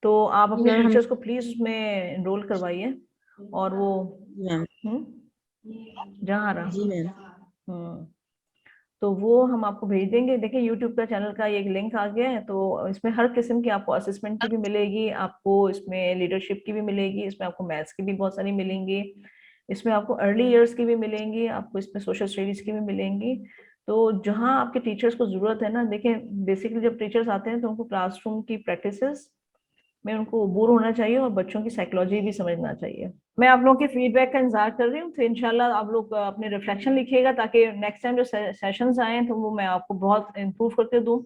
Speaker 1: तो आप
Speaker 4: जी
Speaker 1: अपने
Speaker 4: मैम, हम
Speaker 1: टीचर्स को प्लीज उसमें एनरोल करवाइए। और वो
Speaker 4: मैम
Speaker 1: जहाँ रहा।
Speaker 4: जी मैम
Speaker 1: हम्म तो वो हम आपको भेज देंगे। देखिए यूट्यूब का चैनल का एक लिंक आ गया है, तो इसमें हर किस्म की आपको असेसमेंट की भी मिलेगी, आपको इसमें लीडरशिप की भी मिलेगी, इसमें आपको मैथ्स की भी बहुत सारी मिलेंगी, इसमें आपको अर्ली इयर्स की भी मिलेंगी, आपको इसमें सोशल स्टडीज की भी मिलेंगी। तो जहाँ आपके टीचर्स को जरूरत है ना, देखिए बेसिकली जब टीचर्स आते हैं तो उनको क्लासरूम की प्रैक्टिसेस में उनको बोर होना चाहिए और बच्चों की साइकोलॉजी भी समझना चाहिए। मैं आप लोगों के फीडबैक का इंतजार कर रही हूँ। तो इंशाल्लाह आप लोग अपने रिफ्लेक्शन लिखिएगा, ताकि नेक्स्ट टाइम जो सेशंस आए तो वो मैं आपको बहुत इम्प्रूव करके दूँ।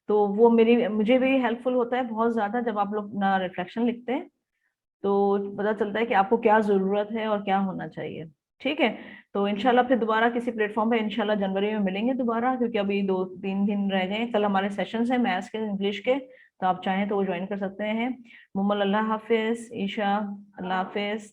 Speaker 1: तो वो मुझे भी हेल्पफुल होता है बहुत ज्यादा जब आप लोग ना रिफ्लेक्शन लिखते हैं। तो पता चलता है कि आपको क्या जरूरत है और क्या होना चाहिए। ठीक है। तो इंशाल्लाह फिर दोबारा किसी प्लेटफॉर्म पे इंशाल्लाह जनवरी में मिलेंगे दोबारा, क्योंकि अभी 2-3 दिन रह गए हैं। कल हमारे सेशंस हैं मैथ्स के, इंग्लिश के, तो आप चाहें तो वो ज्वाइन कर सकते हैं। मुमल अल्लाह हाफिज। ईशा अल्लाह हाफिज।